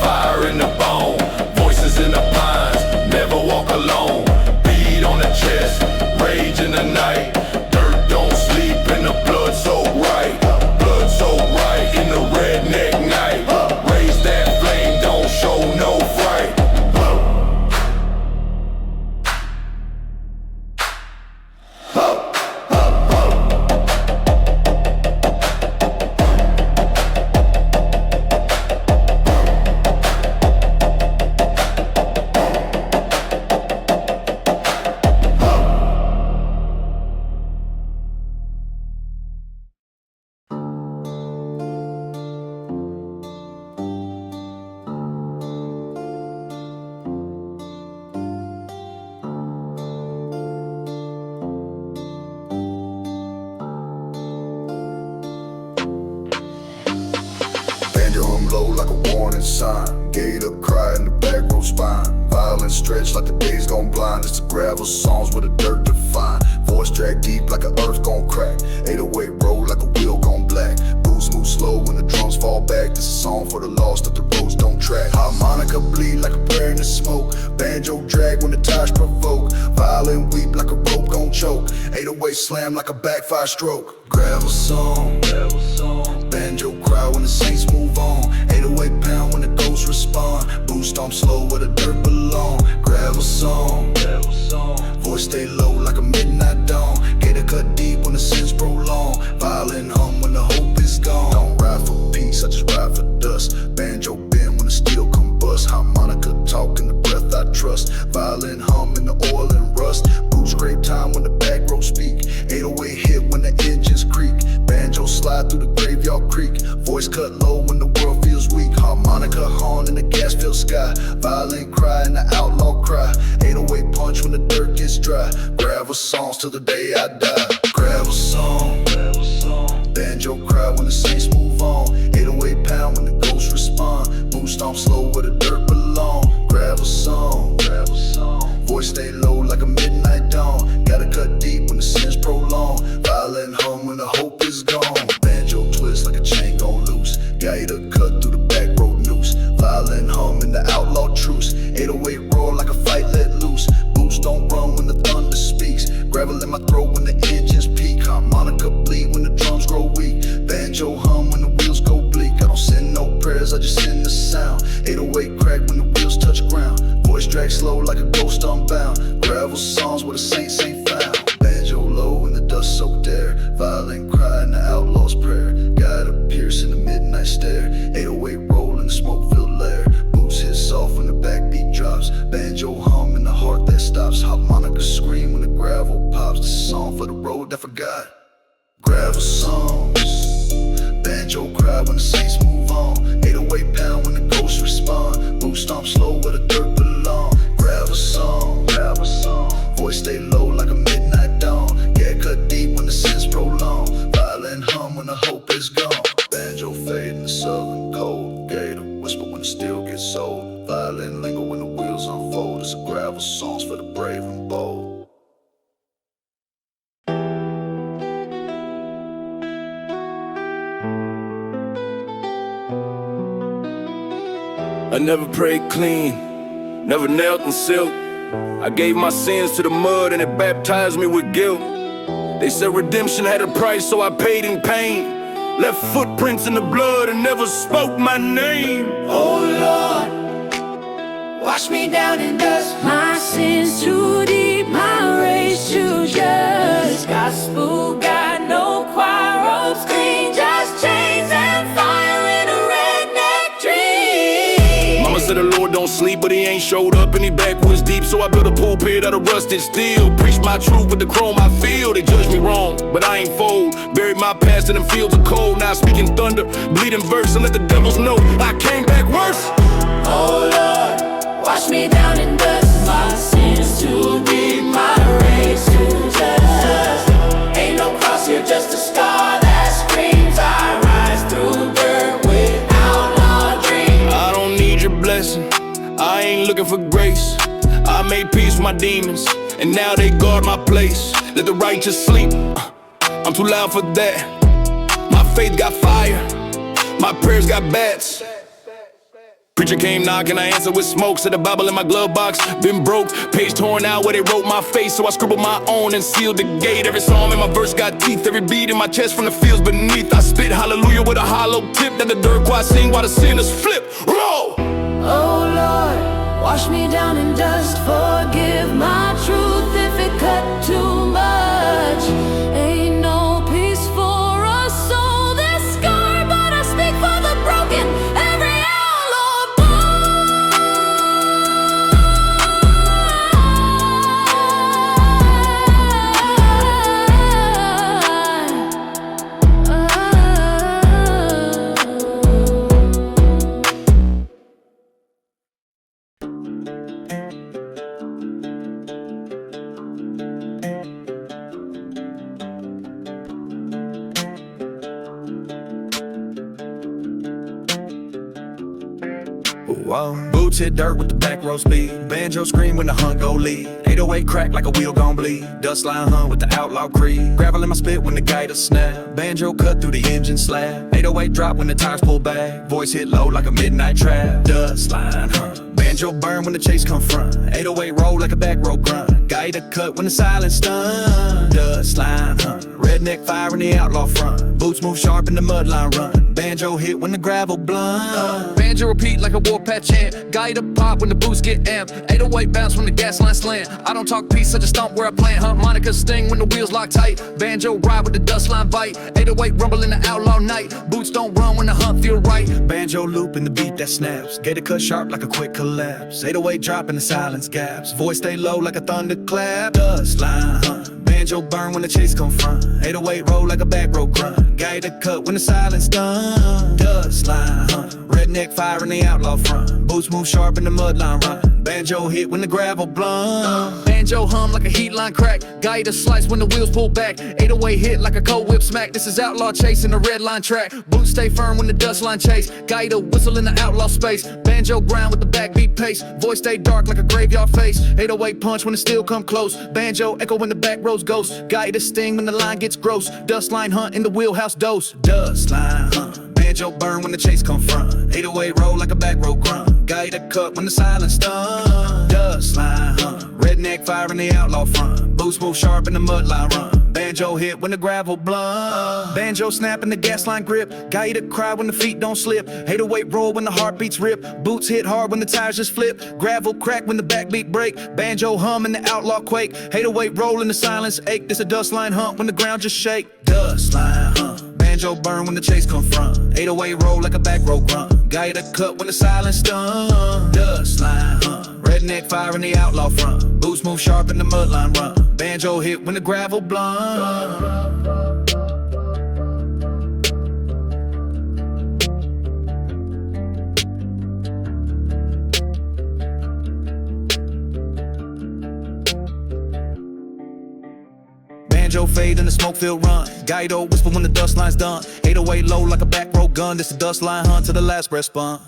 fire in the bone, voices in the pines, never walk alone. Beat on the chest, rage in the night, dirt don't sleep and the blood so right. Blood so right in the redneck night. Raise that flame, don't show no fright. Banjo hum low like a warning sign. Gator cry in the back row spine. Violence stretch like the days gone blind. It's the gravel songs with the dirt to find. Voice drag deep like a earth gon' crack. 808 roll like a wheel gone black. Boots move slow when the drums fall back. This a song for the lost that the roads don't track. Harmonica bleed like a prayer in the smoke. Banjo drag when the tires provoke. Violin weep like a rope gon' choke. 808 slam like a backfire stroke. Gravel song, banjo cry when the saints move on. 808 pound when the ghosts respond. Boost stomp slow where the dirt belong. Gravel song, voice stay low like a midnight dawn. Gator cut deep when the sins prolong. Violin hum when the hope is gone. Don't ride for peace, I just ride for dust. Banjo bend when the steel combust. Harmonica talk in the breath I trust. Violin hum in the oil and rust. Boots scrape time when the back row speak. 808 hit when the engines creak. Banjo slide through the graveyard creek. Voice cut low when the world feels weak. Harmonica horn in the gas filled sky. Violin cry and the outlaw cry. 808 punch when the dirt gets dry. Gravel songs till the day I die. Gravel song, banjo cry when the saints move on. 808 pound when the ghosts respond. Boom stomp slow where the dirt belong. Gravel song, voice stay low like a midnight dawn. Gotta cut deep when the sins prolong. Violin hum when the hope is gone. Banjo twist like a chain gon' loose. Gator cut through the back road noose. Violin hum in the outlaw truce. 808 roar like a fight let loose. Boots don't run when the thunder speaks. Gravel in my throat when the engines peak. Harmonica bleed when the drums grow weak. Banjo hum when the wheels go bleak. I don't send no prayers, I just send the sound. 808 crack when the wheels touch ground. Voice drag slow like a ghost unbound. Gravel songs where the saints ain't found. Banjo low in the dust soaked air. Violin cry in the outlaw's prayer. Gotta pierce in the midnight stare. 808 roll in the smoke filled lair. Boots hit soft when the backbeat drops. Banjo hum in the heart that stops. Harmonica scream when the gravel pops. This is a song for the road that forgot. Gravel songs, banjo cry when the saints move on. 808 pound when the ghosts respond. Boot stomp slow where the dirt belong. Gravel song, voice stay low like a midnight dawn. Get cut deep when the sins prolong. Violin hum when the hope is gone. Banjo fade in the southern cold. Gator whisper when the steel gets sold. Violin linger when the wheels unfold. It's a gravel songs for the brave and bold. I never prayed clean, never knelt in silk. I gave my sins to the mud and it baptized me with guilt. They said redemption had a price, so I paid in pain. Left footprints in the blood and never spoke my name. Oh Lord, why wash me down in dust. My sins too deep, my race too just. Gospel got no choir robes clean, just chains and fire in a redneck dream. Mama said the Lord don't sleep, but he ain't showed up and he backwoods deep. So I built a pulpit out of rusted steel. Preach my truth with the chrome I feel. They judge me wrong, but I ain't fold. Buried my past in them fields of cold. Now speaking thunder, bleeding verse, and let the devils know I came back worse. Oh Lord, wash me down in dust. My sins too deep, my race too just. Ain't no cross here, just a scar that screams. I rise through dirt with outlaw dreams. I don't need your blessing, I ain't looking for grace. I made peace with my demons, and now they guard my place. Let the righteous sleep, I'm too loud for that. My faith got fire, my prayers got bats. Preacher came knocking, I answered with smoke. Said the Bible in my glove box, been broke. Page torn out where they wrote my face, so I scribbled my own and sealed the gate. Every psalm in my verse got teeth, every beat in my chest from the fields beneath. I spit hallelujah with a hollow tip, that the dirt choir sing while the sinners flip. Roll! Oh Lord, wash me down in dust. Forgive my truth if it cut too much. Ain't no peace for a soul this scar, but I speak for the broken. Every outlaw Whoa. Boots hit dirt with the back row speed. Banjo scream when the hunt go lead. 808 crack like a wheel gon' bleed. Dust line hunt with the outlaw creed. Gravel in my spit when the gator snap. Banjo cut through the engine slab. 808 drop when the tires pull back. Voice hit low like a midnight trap. Dust line hunt. Banjo burn when the chase come front. 808 roll like a back row grunt. Gator cut when the silence stun. Dust line hunt. Redneck fire in the outlaw front. Boots move sharp in the mud line run. Banjo hit when the gravel blunt. Banjo repeat like a warpath chant. Gator pop when the boots get amped. 808 bounce when the gas line slant. I don't talk peace, I just stomp where I plant. Harmonica sting when the wheels lock tight. Banjo ride with the dust line bite. 808 rumble in the outlaw night. Boots don't run when the hunt feel right. Banjo loop in the beat that snaps. Gator cut sharp like a quick collapse. 808 drop in the silence gaps. Voice stay low like a thunderclap. Dust line hunt. Banjo burn when the chase come front. 808 roll like a back row grunt. Gator cut when the silence done. Dust line hunt. Redneck fire in the outlaw front. Boots move sharp in the mud line run. Banjo hit when the gravel blunt. Banjo hum like a heat line crack. Gator slice when the wheels pull back. 808 hit like a cold whip smack. This is outlaw chasing the red line track. Boots stay firm when the dust line chase. Gator whistle in the outlaw space. Banjo grind with the backbeat pace. Voice stay dark like a graveyard face. 808 punch when the steel come close. Banjo echo when the back rows ghost. Gator sting when the line gets gross. Dust line hunt in the wheelhouse dose. Dust line hunt. Banjo burn when the chase come front. 808 roll like a back row grunt. Gator cut when the silence stun. Dust line hunt. Redneck fire in the outlaw front. Boots move sharp in the mud line run. Banjo hit when the gravel blunt. Banjo snap in the gas line grip. Gator cry when the feet don't slip. 808 roll when the heartbeats rip. Boots hit hard when the tires just flip. Gravel crack when the backbeat break. Banjo hum in the outlaw quake. 808 roll in the silence ache. This a dust line hunt when the ground just shake. Dust line hunt. Banjo burn when the chase come front. 808 roll like a back row grunt. Gator cut when the silence stun. Dust line hunt. Redneck fire in the outlaw front. Boots move sharp in the mud line run. Banjo hit when the gravel blunt. Banjo fade in the smoke-filled run. Gaito whisper when the dust line's done. 808 low like a back row gun. This the dust line hunt to the last breath spun.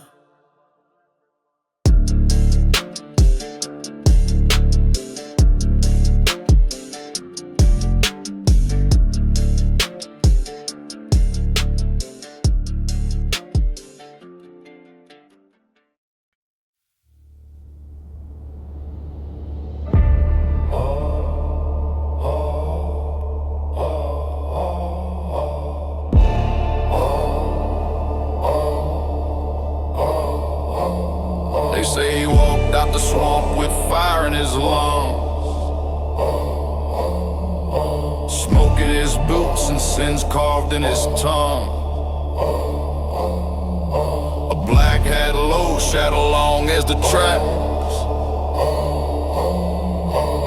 out the swamp with fire in his lungs, smoke in his boots and sins carved in his tongue. A black hat low shadow long as the tracks.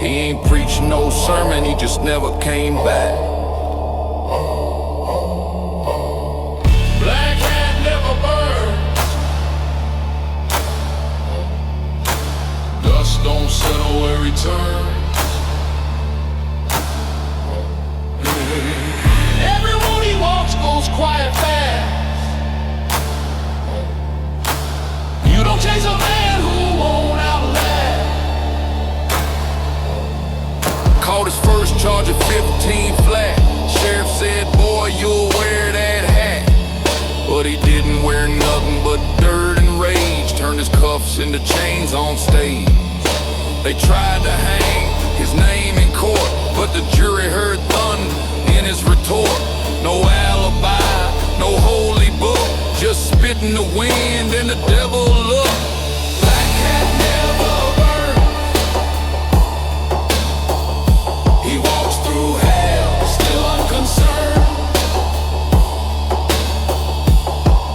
He ain't preaching no sermon, he just never came back. Black hat never burns, dust don't settle where he turns. Every road he walks goes quiet fast. You don't chase a man who won't outlast. Caught his first charge at 15 flat. Sheriff said, boy, you'll wear that hat. But he didn't wear nothing but dirt and rage. Turned his cuffs into chains on stage. They tried to hang his name in court, but the jury heard thunder in his retort. No alibi, no holy book, just spit in the wind and the devil look. Black hat never burns. He walks through hell, still unconcerned.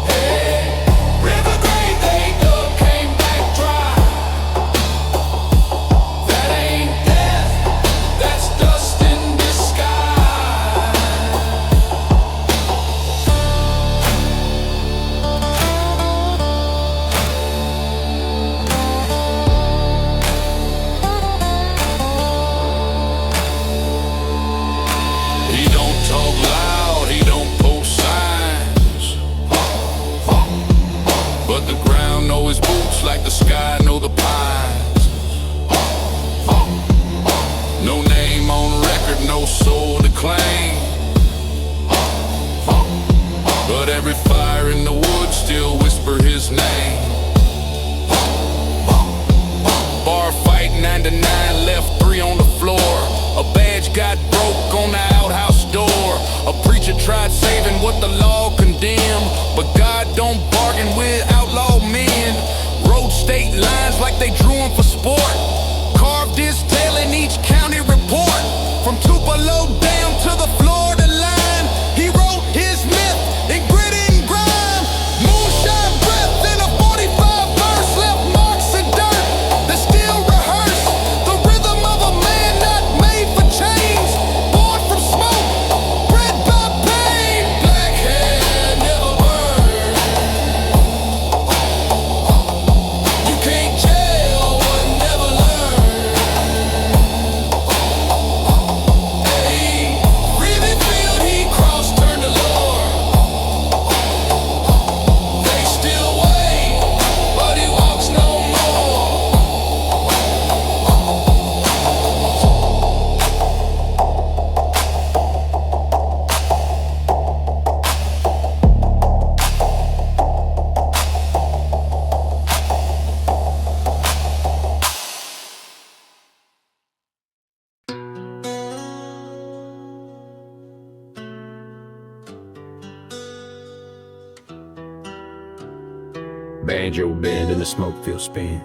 Hey, river grave they dug came back dry. That ain't death, that's dust in disguise. He don't talk loud, he don't post signs, but the ground know his boots like the sky know the pines. No name on record, no soul to claim, but every fire in the woods still whisper his name. Bar fight 99, left 3 on the floor. A badge got broke on the outhouse door. A preacher tried saving what the law condemned, but God don't bargain with outlaw men. Road state lines like they drew him for sport. Carved his tail in each county report. From Tupelo down to the Florida line, he wrote his myth in grit and grime. Moonshine breath in a 45 verse left marks of dirt that still rehearse the rhythm of a man not made for change, born from smoke, bred by pain. Black hair never burns. You can't jail what never learned. Hey, really field he crossed, turned to Lord. They still wait, but he walks no more. Banjo bend and the smoke field spin.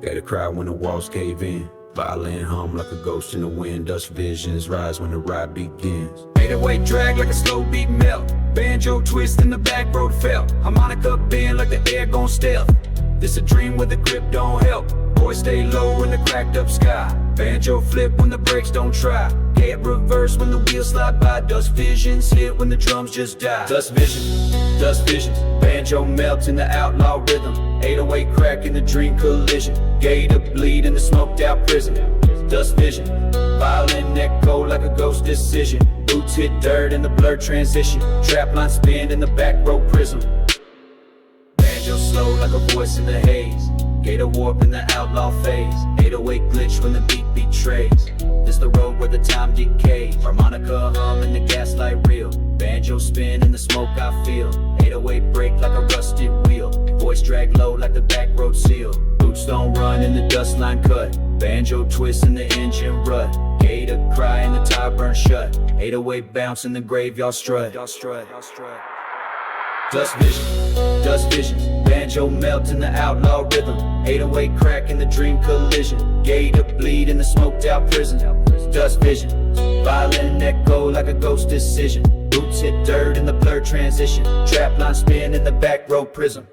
Got a cry when the walls cave in. Violin hum like a ghost in the wind. Dust visions rise when the ride begins. 808 drag like a slow beat melt. Banjo twist in the back road felt. Harmonica bend like the air gon' stealth. This a dream where the grip don't help. Boys stay low in the cracked up sky. Banjo flip when the brakes don't try. Head reverse when the wheels slide by. Dust visions hit when the drums just die. Dust visions. Banjo melts in the outlaw rhythm. 808 crack in the dream collision. Gator bleed in the smoked out prison. Dust vision. Violin echo like a ghost decision. Boots hit dirt in the blurred transition. Trap line spin in the back row prism. Banjo slow like a voice in the haze. Gator warp in the outlaw phase. 808 glitch when the beat betrays. This the road where the time decays. Harmonica hum and the gaslight reel. Banjo spin in the smoke I feel. 808 break like a rusted wheel. Voice drag low like the back road seal. Boots don't run in the dust line cut. Banjo twist in the engine rut. Gator cry and the tire burn shut. 808 bounce in the graveyard strut. Dust vision, banjo melt in the outlaw rhythm. 808 crack in the dream collision. Gator bleed in the smoked out prison. Dust vision, violin echo like a ghost decision. Boots hit dirt in the blurred transition. Trap line spin in the back row prism.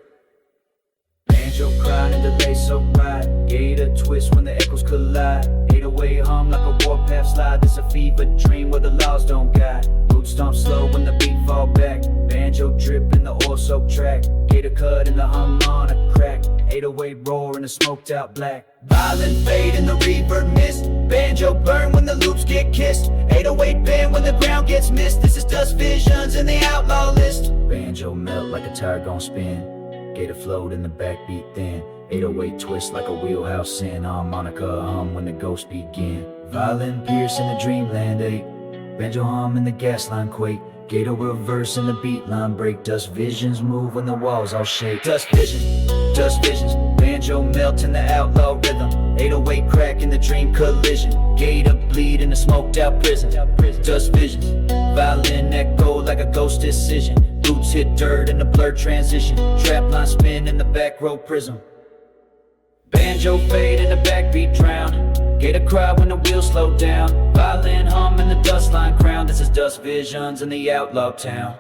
Banjo crying and delay so bright. Gator twist when the echoes collide. 808 hum like a warpath slide. This a fever dream where the laws don't guide. Boot stomp slow when the beat fall back. Banjo drip in the oil soaked track. Gator cut in the hum on a crack. 808 roar in the smoked out black. Violin fade in the reverb mist. Banjo burn when the loops get kissed. 808 bend when the ground gets missed. This is dust visions in the outlaw list. Banjo melt like a tire gon' spin. Gator float in the backbeat then. 808 twist like a wheelhouse sin. Harmonica hum when the ghosts begin. Violin pierce in the dreamland ache. Banjo hum in the gas line quake. Gator reverse in the beat line break. Dust visions move when the walls all shake. Dust visions, banjo melt in the outlaw rhythm. 808 crack in the dream collision. Gator bleed in the smoked out prison. Dust visions, violin echo like a ghost decision. Boots hit dirt in the blurred transition. Trap line spin in the back row prism. Banjo fade in the backbeat drown. Gator cry when the wheels slow down. Violin hum in the dust line crown. This is dust visions in the outlaw town.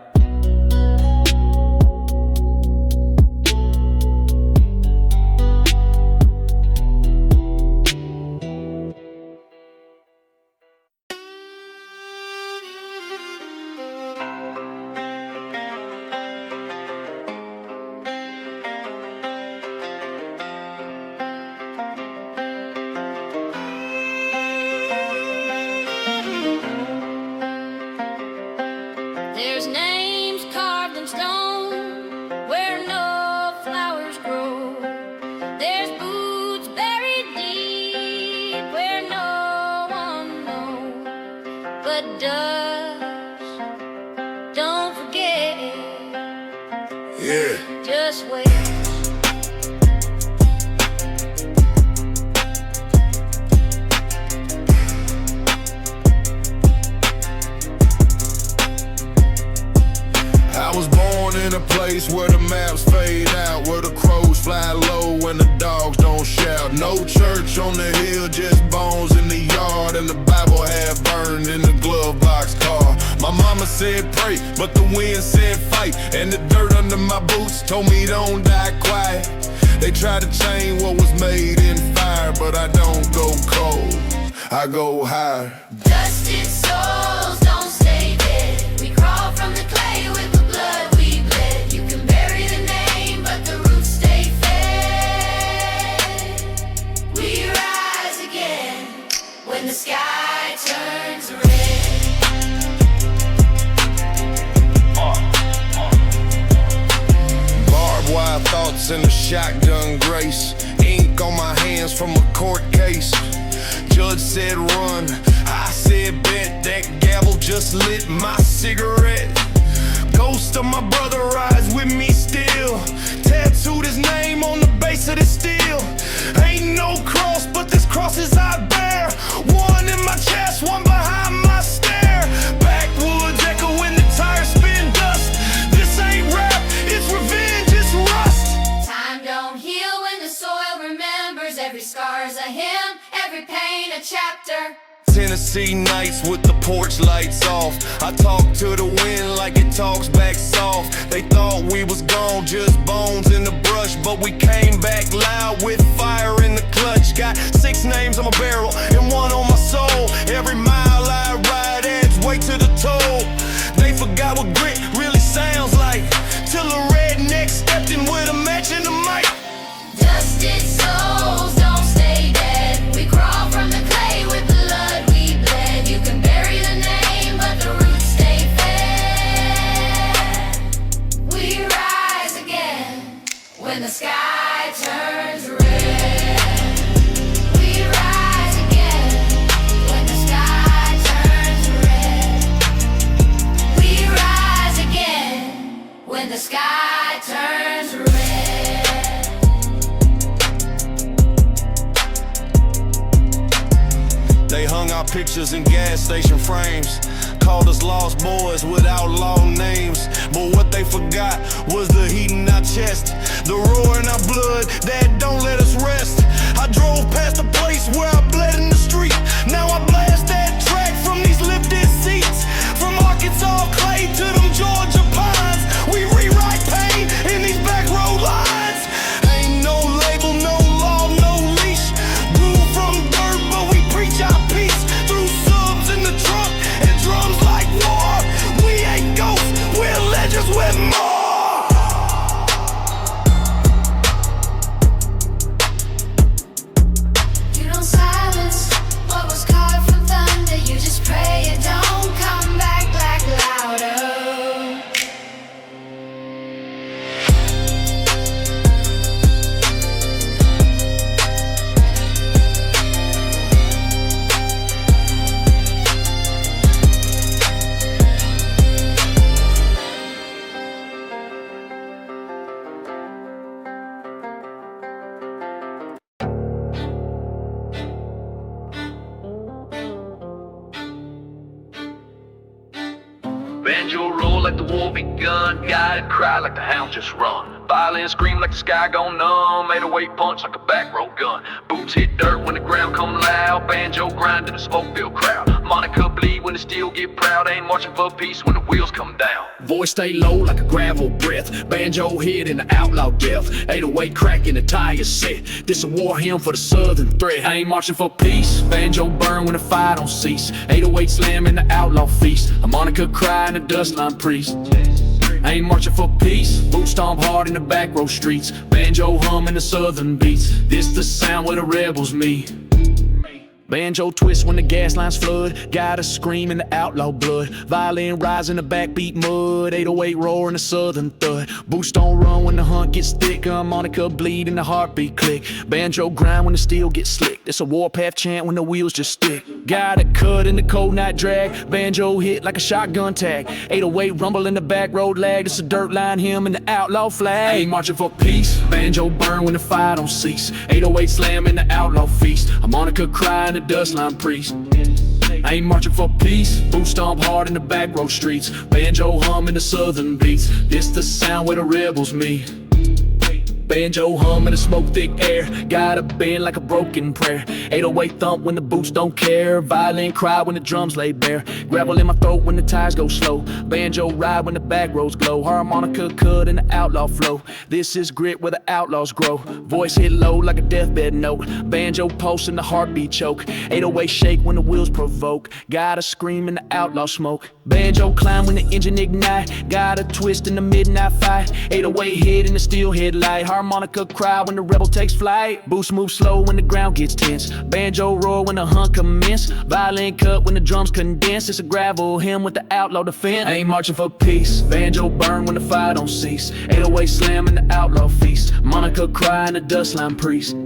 There's names carved in stone where no flowers grow. There's boots buried deep where no one knows. But dust, don't forget. Yeah. Just wait. I was born in a place where the maps fade out, where the crows fly low and the dogs don't shout. No church on the hill, just bones in the yard, and the Bible half burned in the glove box car. My mama said pray, but the wind said fight, and the dirt under my boots told me don't die quiet. They tried to change what was made in fire, but I don't go cold, I go higher. Dusted souls don't stay dead. We crawl from the clay with the blood we bled. You can bury the name, but the roots stay fed. We rise again when the sky turns red. Barbed wire thoughts in a shotgun grace. Ink on my hands from a court case. Judge said run, I said bet. That gavel just lit my cigarette. Ghost of my brother rides with me still. Tattooed his name on the base of the steel. Ain't no cross, but this cross is I bear. One in my chest, one behind my stare. Backwoods echo when the tires spin dust. This ain't rap, it's revenge, it's rust. Time don't heal when the soil remembers. Every scar's a hymn, every pain a chapter. Tennessee nights with the porch lights off. I talk to the wind like it talks back soft. They thought we was gone, just bones in the brush, but we came back loud with fire in the clutch. Got 6 names on my barrel and 1 on my soul. Every mile I ride adds weight to the toll. They forgot what grit really sounds like till a redneck stepped in with a match in the mic. Dusted souls don't stay dead. We crawl from the clay with blood we bled. You can bury the name, but the roots stay fed. We rise again when the sky turns red. We rise again when the sky turns red. We rise again when the sky turns red. They hung our pictures in gas station frames, called us lost boys with outlaw names. But what they they forgot was the heat in our chest, the roar in our blood that don't let us rest. I drove past the place where I bled in the street. Now I blast that track from these lifted seats. From Arkansas clay to them Georgia pines, we rewrite pain in these back road lines. Ain't no label, no law, no leash. Grew from dirt, but we preach our peace. Through subs in the trunk and drums like war. We ain't ghosts, we're legends with more. You don't silence what was carved from thunder. You just pray it don't come back like louder. Banjo roll like the war begun. Gotta cry like the hound just run. Violin scream like the sky gone numb. 808 punch like a back row gun. Boots hit dirt when the ground come loud. Banjo grind in the smoke-filled crowd. Monica bleed when the steel get proud. Ain't marching for peace when the wheels come down. Voice stay low like a gravel breath. Banjo hit in the outlaw death. 808 crack in the tire set. This a war hymn for the southern threat. I ain't marching for peace. Banjo burn when the fire don't cease. 808 slam in the outlaw feast. A Monica cry in the dust line priest. I ain't marching for peace. Boot stomp hard in the back row streets. Banjo hum in the southern beats. This the sound where the rebels meet. Banjo twist when the gas lines flood. Gotta scream in the outlaw blood. Violin rise in the backbeat mud. 808 roar in the southern thud. Boots don't run when the hunt gets thick. Harmonica bleed and the heartbeat click. Banjo grind when the steel gets slick. It's a warpath chant when the wheels just stick. Gotta cut in the cold night drag. Banjo hit like a shotgun tag. 808 rumble in the back road lag. It's a dirt line hymn and the outlaw flag. I ain't marching for peace. Banjo burn when the fire don't cease. 808 slam in the outlaw feast. Harmonica cry in the dust line priest. I ain't marching for peace. Boot stomp hard in the back road streets. Banjo hum in the southern beats. This the sound where the rebels meet. Banjo hum in the smoke thick air. Gotta bend like a broken prayer. 808 thump when the boots don't care. Violin cry when the drums lay bare. Gravel in my throat when the tires go slow. Banjo ride when the back roads glow. Harmonica cut in the outlaw flow. This is grit where the outlaws grow. Voice hit low like a deathbed note. Banjo pulse in the heartbeat choke. 808 shake when the wheels provoke. Gotta scream in the outlaw smoke. Banjo climb when the engine ignite. Gotta twist in the midnight fight. 808 hit in the steel headlight. Harmonica cry when the rebel takes flight. Boost move slow when the ground gets tense. Banjo roar when the hunt commence. Violin cut when the drums condense. It's a gravel hymn with the outlaw defense. I ain't marching for peace. Banjo burn when the fire don't cease. 808 slam in the outlaw feast. Monica cry in the dust line priest.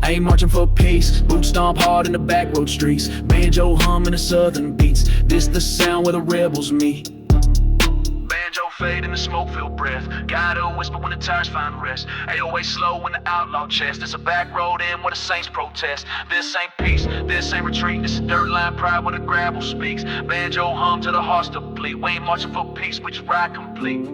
I ain't marching for peace. Boot stomp hard in the back road streets. Banjo hum in the southern beats. This the sound where the rebels meet. Banjo fade in the smoke-filled breath. Gotta whisper when the tires find rest. 808 slow when the outlaw chest. It's a back road in where the saints protest. This ain't peace, this ain't retreat. This is dirt line pride where the gravel speaks. Banjo hum till the hearts deplete. We ain't marching for peace, we just ride complete.